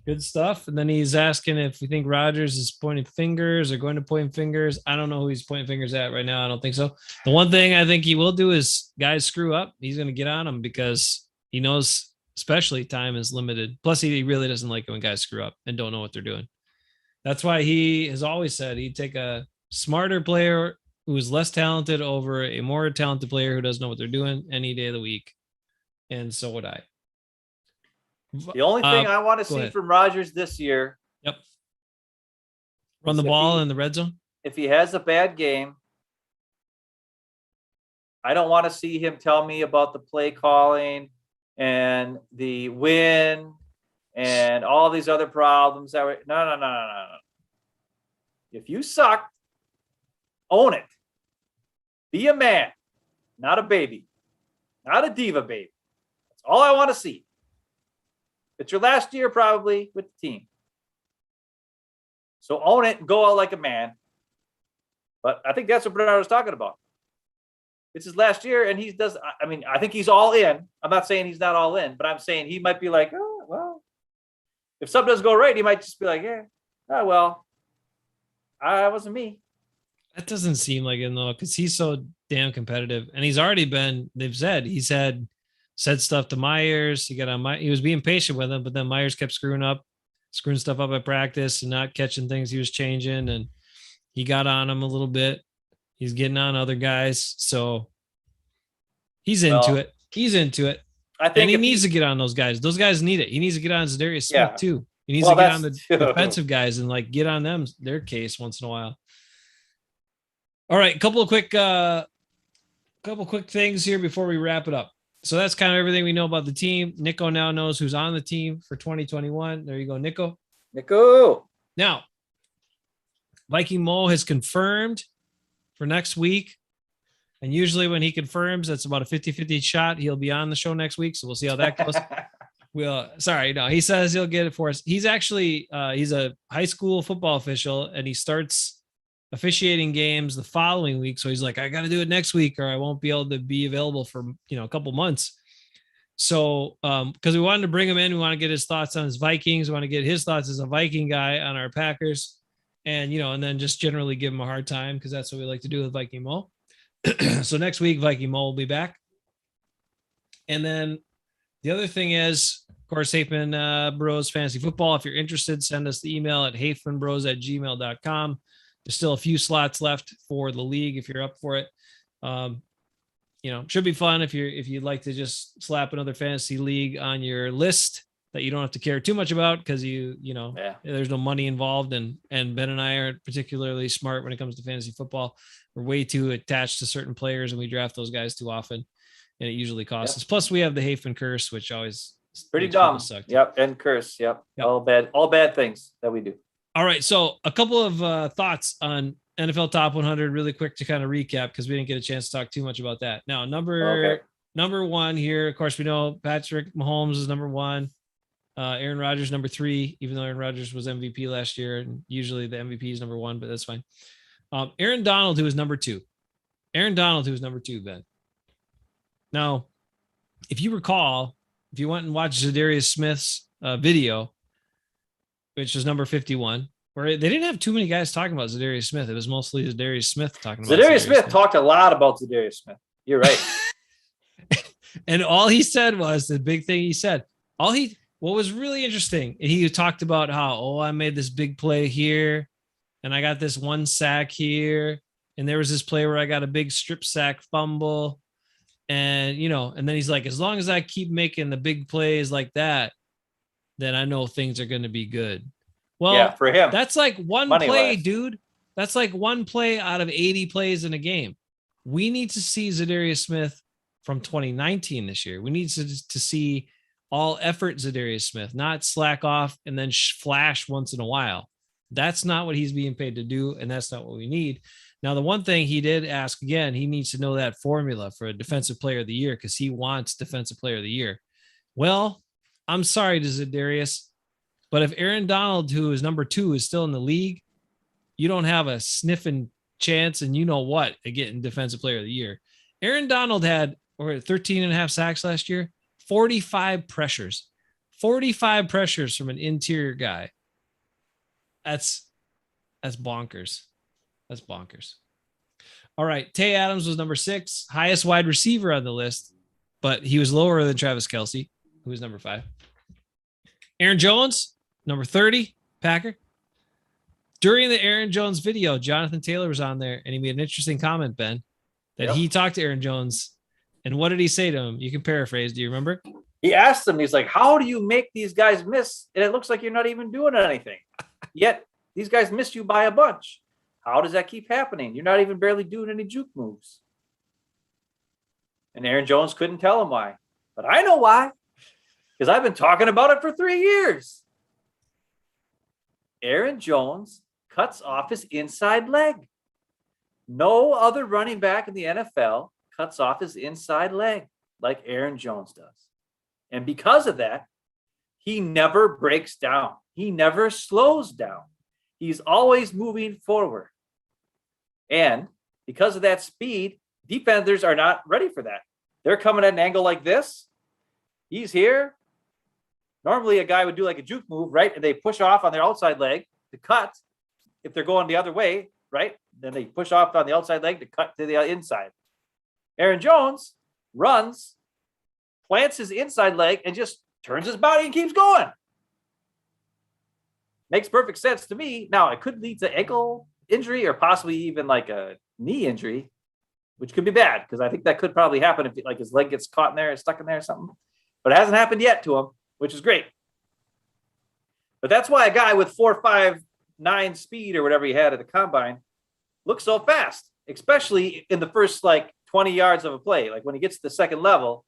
Good stuff. And then he's asking if we think Rodgers is pointing fingers or going to point fingers. I don't know who he's pointing fingers at right now. I don't think so. The one thing I think he will do is guys screw up. He's going to get on them because he knows, especially time is limited. Plus, he really doesn't like it when guys screw up and don't know what they're doing. That's why he has always said he'd take a smarter player who is less talented over a more talented player who doesn't know what they're doing any day of the week. And so would I. The only thing I want to see from Rodgers this year. Yep. Run the ball in the red zone. If he has a bad game, I don't want to see him tell me about the play calling and the win and all these other problems that were no. If you suck, own it. Be a man, not a baby, not a diva baby. That's all I want to see. It's your last year probably with the team. So own it and go out like a man. But I think that's what Bernard was talking about. It's his last year, and I think he's all in. I'm not saying he's not all in, but I'm saying he might be like, oh, well, if something doesn't go right, he might just be like, yeah, oh, well, it wasn't me. That doesn't seem like it, though, because he's so damn competitive. And he's already been, he's said stuff to Myers. He was being patient with him, but then Myers kept screwing stuff up at practice and not catching things he was changing. And he got on him a little bit. He's getting on other guys. So he's into it. He's into it. I think he needs to get on those guys. Those guys need it. He needs to get on Zadarius Smith too. He needs to get on the defensive guys and like get on them, their case once in a while. All right. Couple of quick things here before we wrap it up. So that's kind of everything we know about the team. Nicko now knows who's on the team for 2021. There you go, Nicko. Now, Viking Mo has confirmed for next week. And usually when he confirms, that's about a 50-50 shot. He'll be on the show next week. So we'll see how that goes. He says he'll get it for us. He's actually, he's a high school football official and he starts officiating games the following week. So he's like, I got to do it next week or I won't be able to be available for, a couple months. So, because we wanted to bring him in, we want to get his thoughts on his Vikings. We want to get his thoughts as a Viking guy on our Packers and, and then just generally give him a hard time because that's what we like to do with Viking Mo. So next week, Viking Mo will be back. And then the other thing is, of course, Hafeman Bros Fantasy Football. If you're interested, send us the email at hafemanbros@gmail.com. There's still a few slots left for the league if you're up for it. Should be fun if you'd like to just slap another fantasy league on your list that you don't have to care too much about because there's no money involved. And Ben and I aren't particularly smart when it comes to fantasy football. We're way too attached to certain players and we draft those guys too often. And it usually costs us. Plus we have the Hafeman curse, which always pretty dumb. Yep. And curse. Yep. All bad things that we do. All right. So a couple of thoughts on NFL Top 100 really quick to kind of recap because we didn't get a chance to talk too much about that. Now, number one here, of course, we know Patrick Mahomes is number one. Aaron Rodgers, number 3, even though Aaron Rodgers was MVP last year. And usually the MVP is number 1, but that's fine. Aaron Donald, who is number 2. Ben. Now, if you recall, if you went and watched Zadarius Smith's video, which is number 51, where they didn't have too many guys talking about Zadarius Smith. It was mostly Zadarius Smith talking about Zadarius Smith talked a lot about Zadarius Smith. You're right. And all he said was the big thing he said. What was really interesting, he talked about how, I made this big play here and I got this one sack here. And there was this play where I got a big strip sack fumble. And, and then he's like, as long as I keep making the big plays like that, then I know things are going to be good. Well, yeah, for him, that's like one play, dude. That's like one play out of 80 plays in a game. We need to see Zadarius Smith from 2019 this year. We need to see all effort Zadarius Smith, not slack off and then flash once in a while. That's not what he's being paid to do, and that's not what we need. Now, the one thing he did ask again, he needs to know that formula for a defensive player of the year because he wants defensive player of the year. Well, I'm sorry to Zadarius, but if Aaron Donald, who is number 2, is still in the league, you don't have a sniffing chance, and you know what, at getting defensive player of the year. Aaron Donald had 13 and a half sacks last year, 45 pressures from an interior guy. That's bonkers. That's bonkers. All right. Tay Adams was number 6, highest wide receiver on the list, but he was lower than Travis Kelce, who was number 5. Aaron Jones, number 30, Packer. During the Aaron Jones video, Jonathan Taylor was on there and he made an interesting comment, Ben, that he talked to Aaron Jones. And what did he say to him? You can paraphrase. Do you remember? He asked him, he's like, how do you make these guys miss? And it looks like you're not even doing anything. Yet these guys missed you by a bunch. How does that keep happening? You're not even barely doing any juke moves. And Aaron Jones couldn't tell him why. But I know why. Because I've been talking about it for 3 years. Aaron Jones cuts off his inside leg. No other running back in the NFL cuts off his inside leg like Aaron Jones does. And because of that, he never breaks down. He never slows down. He's always moving forward. And because of that speed, defenders are not ready for that. They're coming at an angle like this. He's here. Normally, a guy would do like a juke move, right? And they push off on their outside leg to cut. If they're going the other way, right? Then they push off on the outside leg to cut to the inside. Aaron Jones runs, plants his inside leg, and just turns his body and keeps going. Makes perfect sense to me. Now, it could lead to ankle injury or possibly even like a knee injury, which could be bad because I think that could probably happen if like his leg gets caught in there, stuck in there or something. But it hasn't happened yet to him, which is great. But that's why a guy with 4.59 speed or whatever he had at the combine looks so fast, especially in the first like 20 yards of a play. Like when he gets to the second level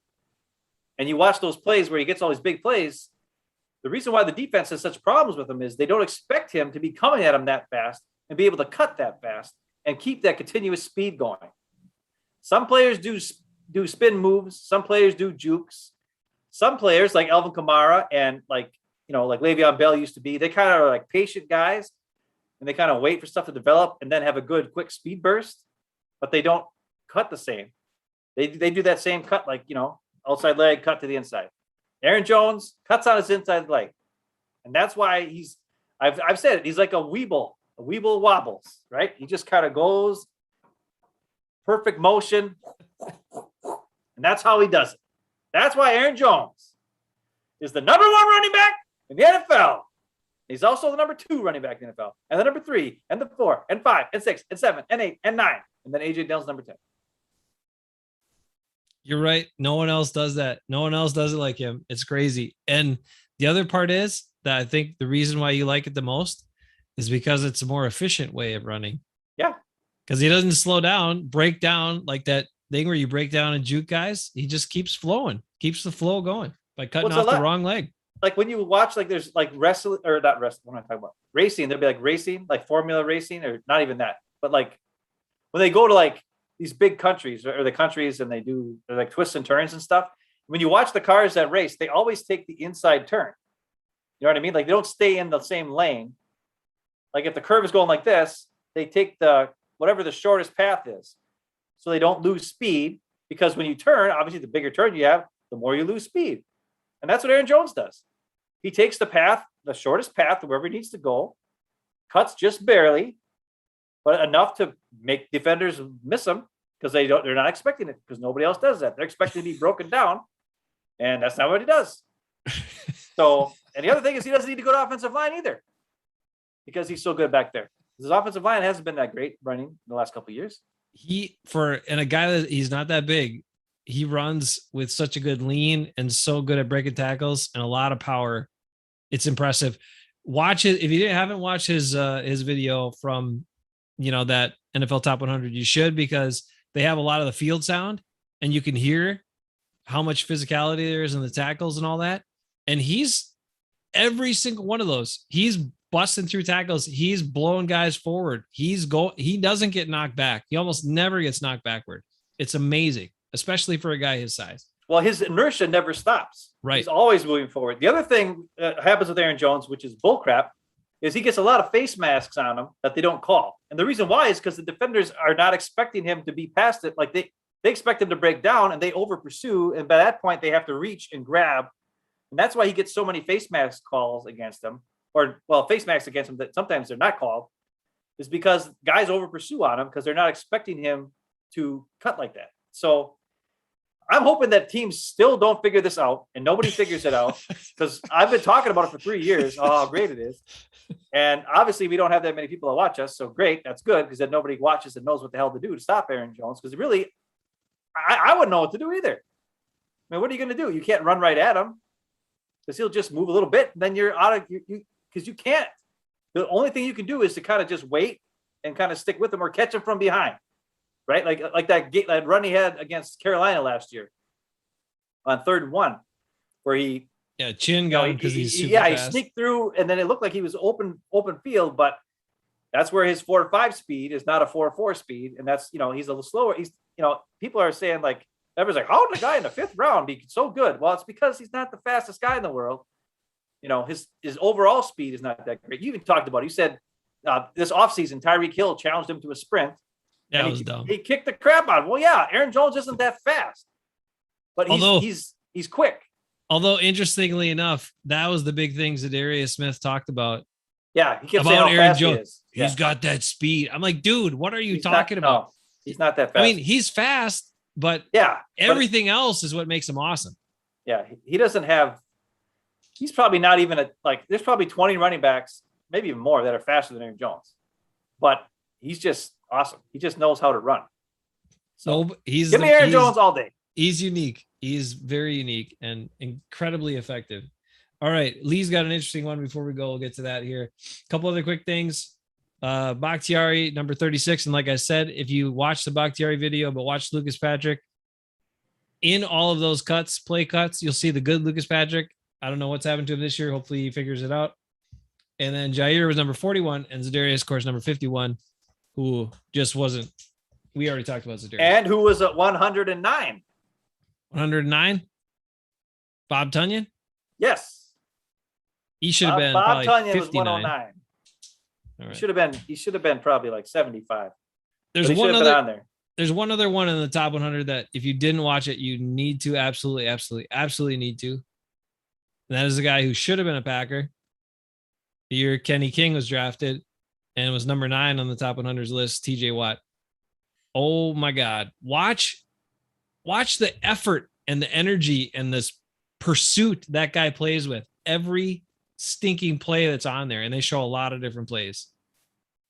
and you watch those plays where he gets all these big plays, the reason why the defense has such problems with him is they don't expect him to be coming at him that fast and be able to cut that fast and keep that continuous speed going. Some players do spin moves. Some players do jukes. Some players like Alvin Kamara and like Le'Veon Bell used to be, they kind of are like patient guys and they kind of wait for stuff to develop and then have a good quick speed burst, but they don't cut the same. They do that same cut, like, outside leg cut to the inside. Aaron Jones cuts on his inside leg. And that's why I've said it, he's like a Weeble wobbles, right? He just kind of goes perfect motion. And that's how he does it. That's why Aaron Jones is the number 1 running back in the NFL. He's also the number 2 running back in the NFL, and the number 3, and the 4, and 5, and 6, and 7, and 8, and 9. And then AJ Dillon's number 10. You're right. No one else does that. No one else does it like him. It's crazy. And the other part is that I think the reason why you like it the most is because it's a more efficient way of running. Yeah. Because he doesn't slow down, break down like that thing where you break down and juke guys. He just keeps flowing, keeps the flow going by cutting off the wrong leg. Like when you watch, like there's like wrestling or not wrestling. What am I talking about? Racing. There'll be like racing, like formula racing, or not even that. But like when they go to like these big countries or the countries and they're like twists and turns and stuff. When you watch the cars that race, they always take the inside turn. You know what I mean? Like they don't stay in the same lane. Like if the curve is going like this, they take whatever the shortest path is. So they don't lose speed because when you turn, obviously the bigger turn you have, the more you lose speed. And that's what Aaron Jones does. He takes the shortest path to wherever he needs to go, cuts just barely, but enough to make defenders miss him because they're not expecting it, because nobody else does that. They're expecting to be broken down, and that's not what he does. So, and the other thing is he doesn't need to go to offensive line either, because he's so good back there. His offensive line hasn't been that great running in the last couple of years. And a guy that he's not that big, he runs with such a good lean and so good at breaking tackles and a lot of power. It's impressive. Watch it. If you haven't watched his video from, that NFL Top 100, you should, because they have a lot of the field sound and you can hear how much physicality there is in the tackles and all that. And he's every single one of those. He's busting through tackles. He's blowing guys forward. He doesn't get knocked back. He almost never gets knocked backward. It's amazing, especially for a guy his size. Well, his inertia never stops. Right. He's always moving forward. The other thing that happens with Aaron Jones, which is bullcrap, is he gets a lot of face masks on him that they don't call. And the reason why is because the defenders are not expecting him to be past it. Like they expect him to break down and they over pursue. And by that point, they have to reach and grab. And that's why he gets so many face mask calls against him, face masks against him that sometimes they're not called, is because guys over pursue on him because they're not expecting him to cut like that. So I'm hoping that teams still don't figure this out and nobody figures it out, because I've been talking about it for 3 years, how great it is. And obviously we don't have that many people that watch us. So great. That's good, because then nobody watches and knows what the hell to do to stop Aaron Jones. Because really, I wouldn't know what to do either. I mean, what are you going to do? You can't run right at him because he'll just move a little bit. And then you're out of because you can't. The only thing you can do is to kind of just wait and kind of stick with him or catch him from behind. Right? Like that run he had against Carolina last year on 3rd and 1, where he chin got him because he's super fast. He sneaked through, and then it looked like he was open field, but that's where his 4.5 speed is not a 4.4 speed, and that's he's a little slower. He's people are saying like everyone's like, how did a guy in the 5th round be so good? Well, it's because he's not the fastest guy in the world. His overall speed is not that great. You even talked about it. You said this offseason Tyreek Hill challenged him to a sprint. That was dumb. He kicked the crap out of him. Well, yeah, Aaron Jones isn't that fast, but he's quick. Although, interestingly enough, that was the big things that Zadarius Smith talked about. Yeah, he kept saying how fast he is. He's got that speed. I'm like, dude, what are you talking about? No, he's not that fast. I mean, he's fast, but everything else is what makes him awesome. Yeah, he doesn't have. He's probably not even there's probably 20 running backs, maybe even more, that are faster than Aaron Jones, but he's just awesome. He just knows how to run. So give me Aaron Jones all day. He's unique. He's very unique and incredibly effective. All right. Lee's got an interesting one before we go. We'll get to that here. A couple other quick things. Bakhtiari, number 36. And like I said, if you watch the Bakhtiari video, but watch Lucas Patrick, in all of those play cuts, you'll see the good Lucas Patrick. I don't know what's happened to him this year. Hopefully he figures it out. And then Jair was number 41 and Zadarius, of course, number 51. Who just wasn't. We already talked about Zadarius. And who was at 109? 109? Bob Tunyon? Yes. He should have been Bob probably Tunyon 59. was 109. All right. He should have been probably like 75. There's one other on there. There's one other one in the top 100 that if you didn't watch it, you need to absolutely need to. And that is the guy who should have been a Packer. The year Kenny King was drafted. And it was number 9 on the top 100 list, TJ Watt. Oh my God. Watch the effort and the energy and this pursuit that guy plays with. Every stinking play that's on there. And they show a lot of different plays.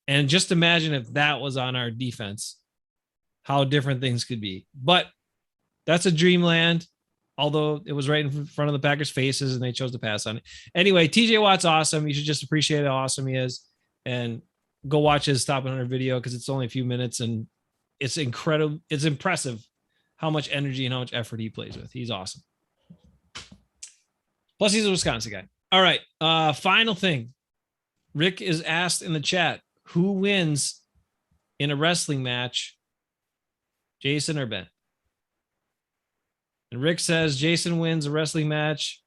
And just imagine if that was on our defense, how different things could be. But that's a dreamland, although it was right in front of the Packers' faces and they chose to pass on it. Anyway, TJ Watt's awesome. You should just appreciate how awesome he is. And go watch his top 100 video because it's only a few minutes and it's incredible. It's impressive how much energy and how much effort he plays with. He's awesome. Plus, he's a Wisconsin guy. All right. Final thing. Rick is asked in the chat, who wins in a wrestling match, Jason or Ben? And Rick says Jason wins a wrestling match.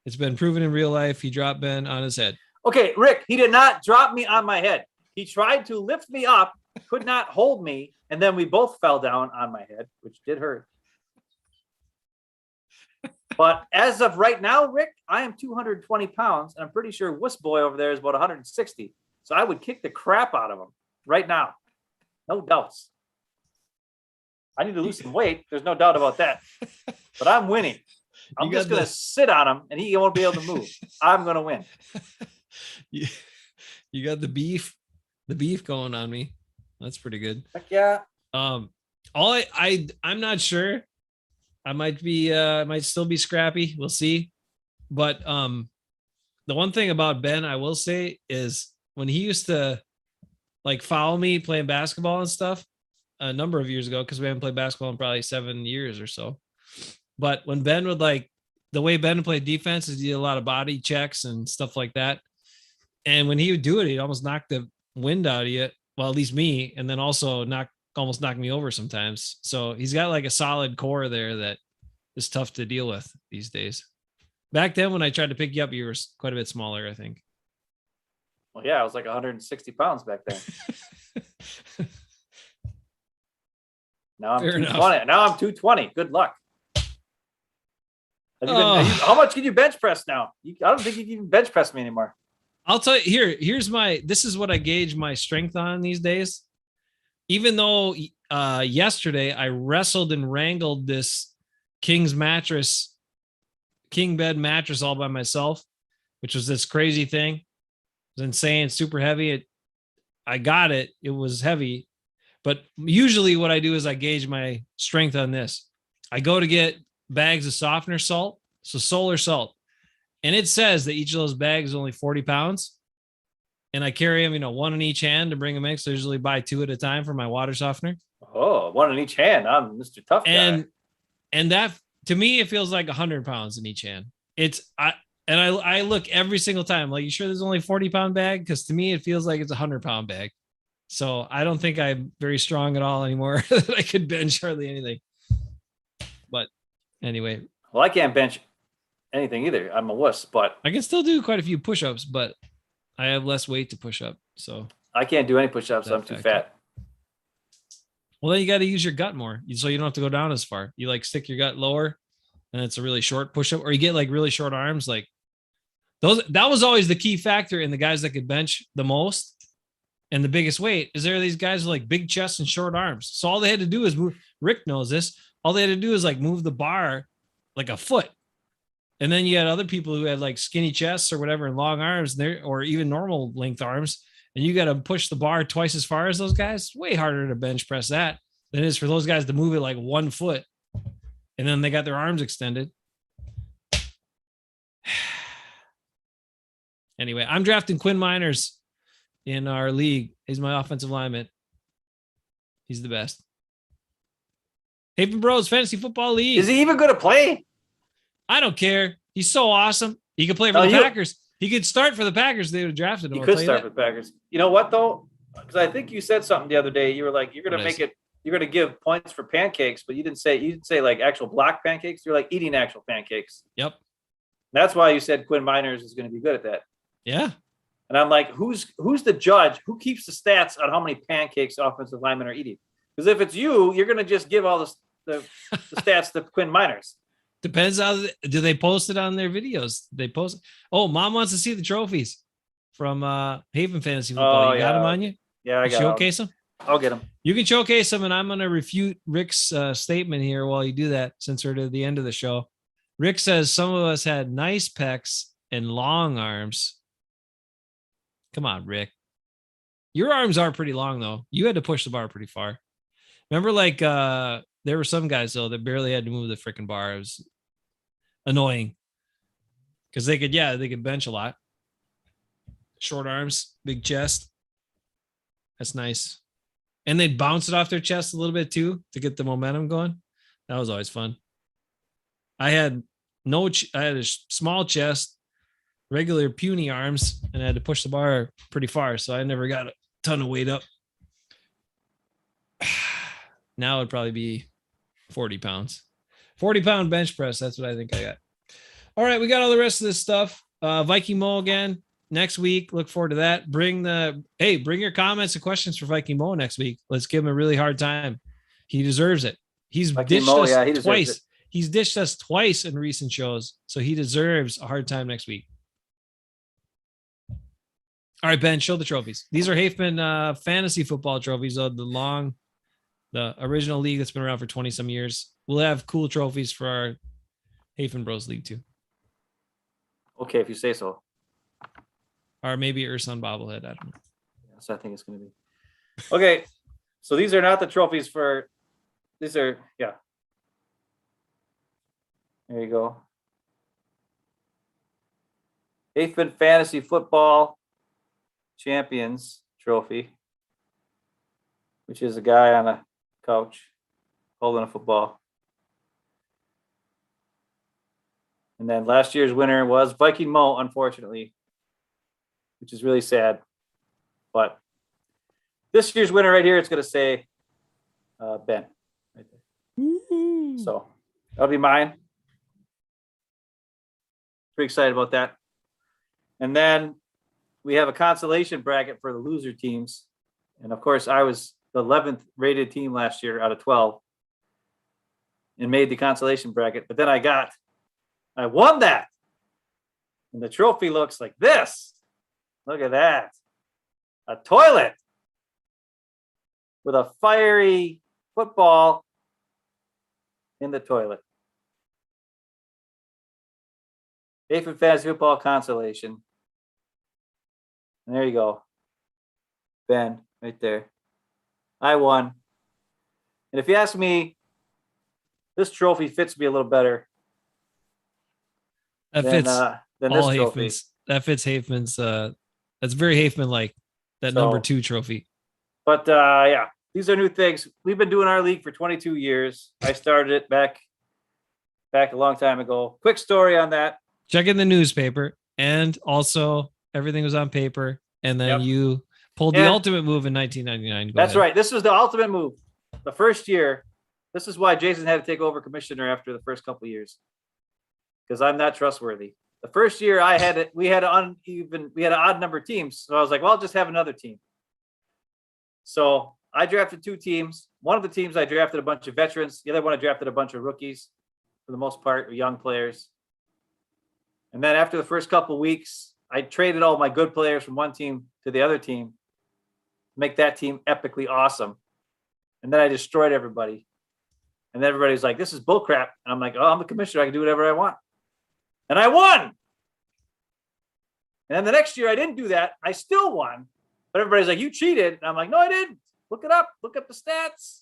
It's been proven in real life. He dropped Ben on his head. Okay, Rick, he did not drop me on my head. He tried to lift me up, could not hold me, and then we both fell down on my head, which did hurt. But as of right now, Rick, I am 220 pounds, and I'm pretty sure Wuss Boy over there is about 160. So I would kick the crap out of him right now. No doubts. I need to lose some weight. There's no doubt about that. But I'm winning. I'm just going to sit on him, and he won't be able to move. I'm going to win. You got the beef going on me. That's pretty good. Heck yeah. I'm not sure. I might still be scrappy. We'll see. But the one thing about Ben, I will say, is when he used to like foul me playing basketball and stuff a number of years ago, because we haven't played basketball in probably 7 years or so. But when Ben would the way Ben played defense is he did a lot of body checks and stuff like that. And when he would do it, he'd almost knock the wind out of you. Well, at least me, and then also almost knock me over sometimes. So he's got like a solid core there that is tough to deal with these days. Back then, when I tried to pick you up, you were quite a bit smaller, I think. Well, yeah, I was like 160 pounds back then. Now I'm 220. Now I'm 220. Good luck. How much can you bench press now? I don't think you can even bench press me anymore. I'll tell you this is what I gauge my strength on these days. Even though yesterday I wrestled and wrangled this king bed mattress all by myself, which was this crazy thing. It was insane, super heavy. I got it. It was heavy. But usually what I do is I gauge my strength on this. I go to get bags of softener salt, so solar salt. And it says that each of those bags is only 40 pounds. And I carry them, one in each hand to bring them in. So I usually buy 2 at a time for my water softener. Oh, 1 in each hand. I'm Mr. Tough Guy. And that, to me, it feels like 100 pounds in each hand. I look every single time, like, you sure there's only 40-pound bag? Because to me, it feels like it's a 100-pound bag. So I don't think I'm very strong at all anymore. That I could bench hardly anything. But anyway. Well, I can't bench anything either. I'm a wuss, but I can still do quite a few push-ups, but I have less weight to push up. So I can't do any push-ups. I'm too fat. Well, then you got to use your gut more, so you don't have to go down as far. You stick your gut lower, and it's a really short push-up, or you get really short arms. Like those, that was always the key factor in the guys that could bench the most and the biggest weight. Is there these guys with big chests and short arms? So all they had to do is move. Rick knows this. All they had to do is move the bar like a foot. And then you had other people who had skinny chests or whatever and long arms or even normal length arms. And you got to push the bar twice as far as those guys. Way harder to bench press that than it is for those guys to move it 1 foot. And then they got their arms extended. Anyway, I'm drafting Quinn Miners in our league. He's my offensive lineman. He's the best. Hafeman Bros Fantasy Football League. Is he even going to play? I don't care. He's so awesome. He could play for the Packers. He could start for the Packers. They would have drafted him. He could start for the Packers. You know what, though? Because I think you said something the other day. You were like, you're going to make it. You're going to give points for pancakes, but you didn't say actual block pancakes. You're eating actual pancakes. Yep. That's why you said Quinn Miners is going to be good at that. Yeah. And I'm like, who's the judge? Who keeps the stats on how many pancakes offensive linemen are eating? Because if it's you, you're going to just give all the stats to Quinn Miners. Depends how do they post it on their videos? They post. Oh, mom wants to see the trophies from Hafeman Fantasy Football. You got them on you? Yeah, I got showcase them. I'll get them. You can showcase them, and I'm going to refute Rick's statement here while you do that, since we're to the end of the show. Rick says some of us had nice pecs and long arms. Come on, Rick. Your arms are pretty long, though. You had to push the bar pretty far. Remember, there were some guys, though, that barely had to move the freaking bar. It was annoying because they could bench a lot. Short arms, big chest. That's nice. And they'd bounce it off their chest a little bit, too, to get the momentum going. That was always fun. I had a small chest, regular puny arms, and I had to push the bar pretty far. So I never got a ton of weight up. Now it'd probably be 40 pounds. 40-pound bench press. That's what I think I got. All right, we got all the rest of this stuff. Viking Mo again next week. Look forward to that. Bring your comments and questions for Viking Mo next week. Let's give him a really hard time. He deserves it. He's Viking ditched Mo, us twice. He's dished us twice in recent shows, so he deserves a hard time next week. All right, Ben, show the trophies. These are Hafeman fantasy football trophies of the original league that's been around for 20 some years. We'll have cool trophies for our Hafeman Bros League too. Okay, if you say so. Or maybe Urson bobblehead. I don't know. Yes, I think it's going to be. Okay, so these are not the trophies for. These are, yeah. There you go. Hafeman Fantasy Football Champions Trophy, which is a guy on a couch holding a football. And then last year's winner was Viking Mo, unfortunately, which is really sad. But this year's winner right here, it's going to say Ben. Right there. Woo-hoo. So that'll be mine. Pretty excited about that. And then we have a consolation bracket for the loser teams. And of course, I was the 11th rated team last year out of 12 and made the consolation bracket. But then I won that. And the trophy looks like this. Look at that. A toilet with a fiery football in the toilet. Hafeman Fantasy Football Consolation. And there you go. Ben, right there. I won. And if you ask me, this trophy fits me a little better That than fits this all trophy. Hafeman's. That fits Hafeman's. That's very Hafeman like that So- number 2 trophy. But yeah, these are new things. We've been doing our league for 22 years. I started it back a long time ago. Quick story on that. Check in the newspaper, and also everything was on paper. And then Yep. you pulled the And- ultimate move in 1999. Go That's ahead. right. This was the ultimate move. The first year. This is why Jason had to take over commissioner after the first couple of years. Because I'm not trustworthy. The first year we had an odd number of teams. So I was like, well, I'll just have another team. So I drafted 2 teams. One of the teams I drafted a bunch of veterans. The other one I drafted a bunch of rookies, for the most part, or young players. And then after the first couple of weeks, I traded all my good players from one team to the other team, make that team epically awesome. And then I destroyed everybody. And then everybody's like, this is bullcrap. And I'm like, oh, I'm the commissioner. I can do whatever I want. And I won. And then the next year I didn't do that. I still won. But everybody's like, you cheated. And I'm like, no, I didn't. Look it up. Look up the stats.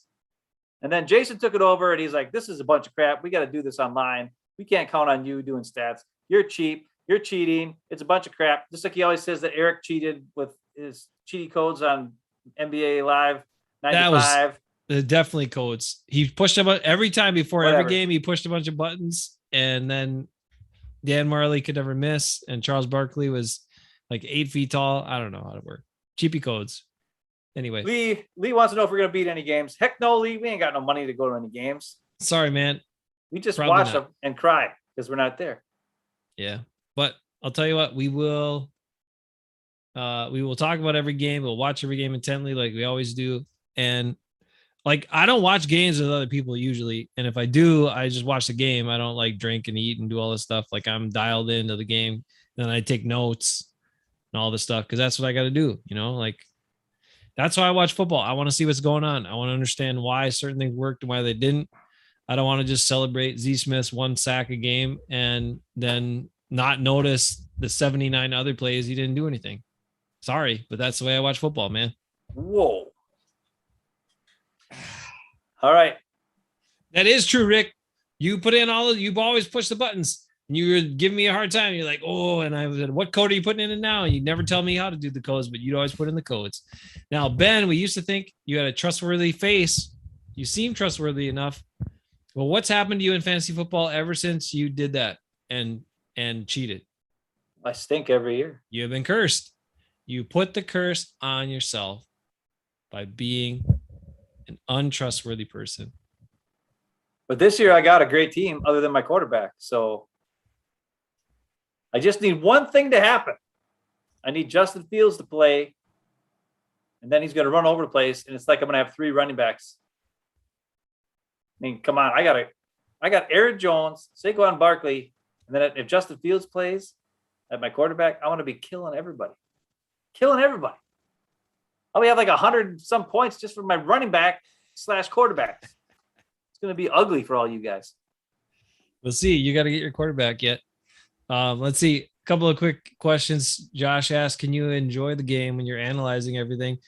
And then Jason took it over and he's like, this is a bunch of crap. We got to do this online. We can't count on you doing stats. You're cheap. You're cheating. It's a bunch of crap. Just like he always says that Eric cheated with his cheating codes on NBA Live 95. Definitely codes. He pushed about every time before Whatever. every game. He pushed a bunch of buttons, and then Dan Marley could never miss, and Charles Barkley was like 8 feet tall. I don't know how to work cheapy codes. Anyway, Lee wants to know if we're gonna beat any games. Heck no, Lee. We ain't got no money to go to any games. sorry, man. We just Probably watch not. them and cry because we're not there. Yeah, but I'll tell you what, we will talk about every game. We'll watch every game intently, like we always do. And like, I don't watch games with other people usually, and if I do, I just watch the game. I don't like drink and eat and do all this stuff. Like, I'm dialed into the game, and I take notes and all this stuff because that's what I got to do. Like, that's why I watch football. I want to see what's going on. I want to understand why certain things worked and why they didn't. I don't want to just celebrate Z Smith's 1 sack a game and then not notice the 79 other plays he didn't do anything. Sorry, but that's the way I watch football, man. Whoa. All right. That is true, Rick. You put in you've always pushed the buttons, and you were giving me a hard time. You're like, oh, and I was, what code are you putting in now? You never tell me how to do the codes, but you'd always put in the codes. Now, Ben, we used to think you had a trustworthy face. You seem trustworthy enough. Well, what's happened to you in fantasy football ever since you did that and cheated? I stink every year. You have been cursed. You put the curse on yourself by being an untrustworthy person. But this year I got a great team other than my quarterback. So I just need one thing to happen. I need Justin Fields to play. And then he's going to run over the place. And it's like I'm going to have 3 running backs. I mean, come on. I got Aaron Jones, Saquon Barkley, and then if Justin Fields plays at my quarterback, I want to be killing everybody. Killing everybody. I'll have like 100 some points just for my running back / quarterback. It's going to be ugly for all you guys. We'll see. You got to get your quarterback yet. Let's see. A couple of quick questions. Josh asked, can you enjoy the game when you're analyzing everything?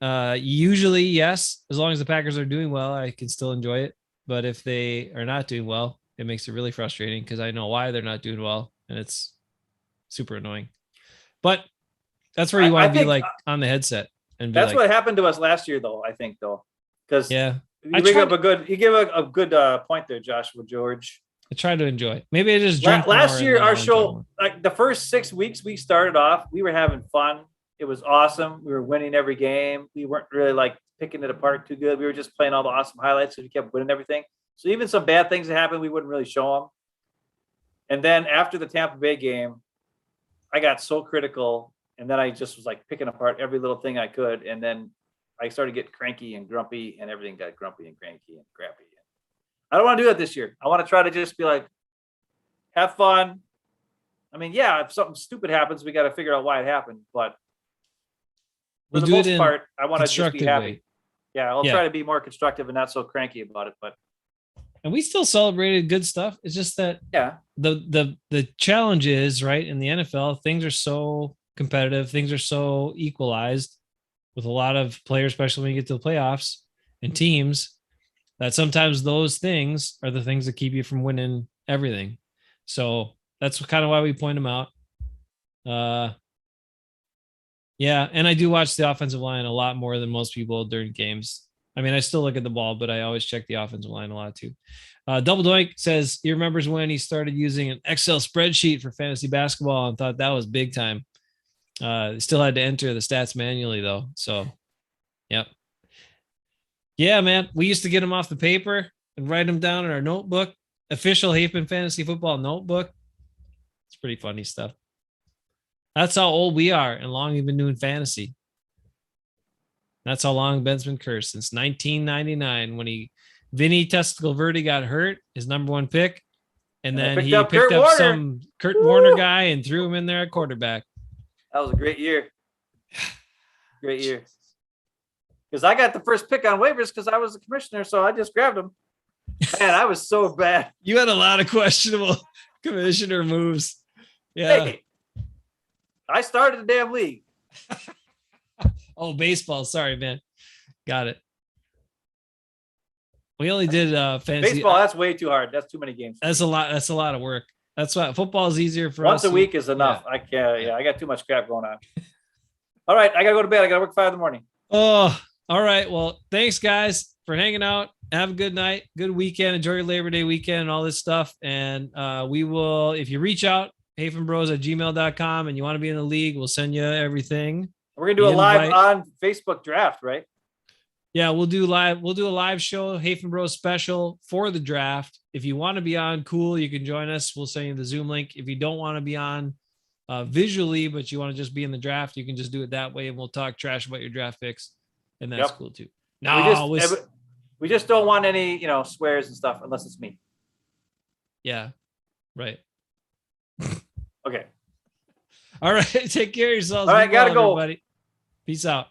Usually, yes. As long as the Packers are doing well, I can still enjoy it. But if they are not doing well, it makes it really frustrating because I know why they're not doing well, and it's super annoying. But that's where you want to be like on the headset. And that's like, what happened to us last year, though. I think, though, because yeah, you give a good point there, Joshua George. I try to enjoy it. Maybe I just drink last year. Our show, like the first 6 weeks we started off, we were having fun. It was awesome. We were winning every game. We weren't really like picking it apart too good. We were just playing all the awesome highlights, so we kept winning everything. So even some bad things that happened, we wouldn't really show them. And then after the Tampa Bay game, I got so critical, and then I just was like picking apart every little thing I could, and then I started getting cranky and grumpy, and everything got grumpy and cranky and crappy. I don't want to do that this year. I want to try to just be like, have fun. I mean, yeah, if something stupid happens, we got to figure out why it happened. But for the most part, I want to just be happy. Way. Yeah, I'll try to be more constructive and not so cranky about it. But and we still celebrated good stuff. It's just that the challenge is, right, in the NFL, things are so competitive, things are so equalized with a lot of players, especially when you get to the playoffs and teams, that sometimes those things are the things that keep you from winning everything. So that's kind of why we point them out. Yeah, and I do watch the offensive line a lot more than most people during games. I mean, I still look at the ball, but I always check the offensive line a lot too. Double Doink says he remembers when he started using an Excel spreadsheet for fantasy basketball and thought that was big time. Still had to enter the stats manually though. So, yep. Yeah, man. We used to get them off the paper and write them down in our notebook, official Hafeman Fantasy Football notebook. It's pretty funny stuff. That's how old we are and long we've been doing fantasy. That's how long Ben's been cursed, since 1999 when Vinny Testaverde got hurt, his number one pick. And then he picked up some Kurt Warner guy and threw him in there at quarterback. That was a great year. Great year. Because I got the first pick on waivers because I was the commissioner, so I just grabbed him. Man, I was so bad. You had a lot of questionable commissioner moves. Yeah. Hey, I started the damn league. Oh, baseball. Sorry, man. Got it. We only did fantasy. Baseball, that's way too hard. That's too many games. That's a lot. That's a lot of work. That's why football is easier for once us. A week is enough. Yeah. I can't. Yeah, I got too much crap going on. All right, I gotta go to bed. I gotta work 5 a.m. Oh, all right. Well, thanks guys for hanging out. Have a good night, good weekend. Enjoy your Labor Day weekend and all this stuff. And we will, if you reach out, hafenbros@gmail.com, and you want to be in the league, we'll send you everything. We're gonna do a live on Facebook draft, right? Yeah, we'll do live. We'll do a live show, Hafeman Bros special for the draft. If you want to be on, cool, you can join us. We'll send you the Zoom link. If you don't want to be on visually, but you want to just be in the draft, you can just do it that way, and we'll talk trash about your draft picks, and that's cool too. No, we just don't want any, swears and stuff unless it's me. Yeah, right. Okay. All right. Take care of yourselves. All right, gotta go. Everybody. Peace out.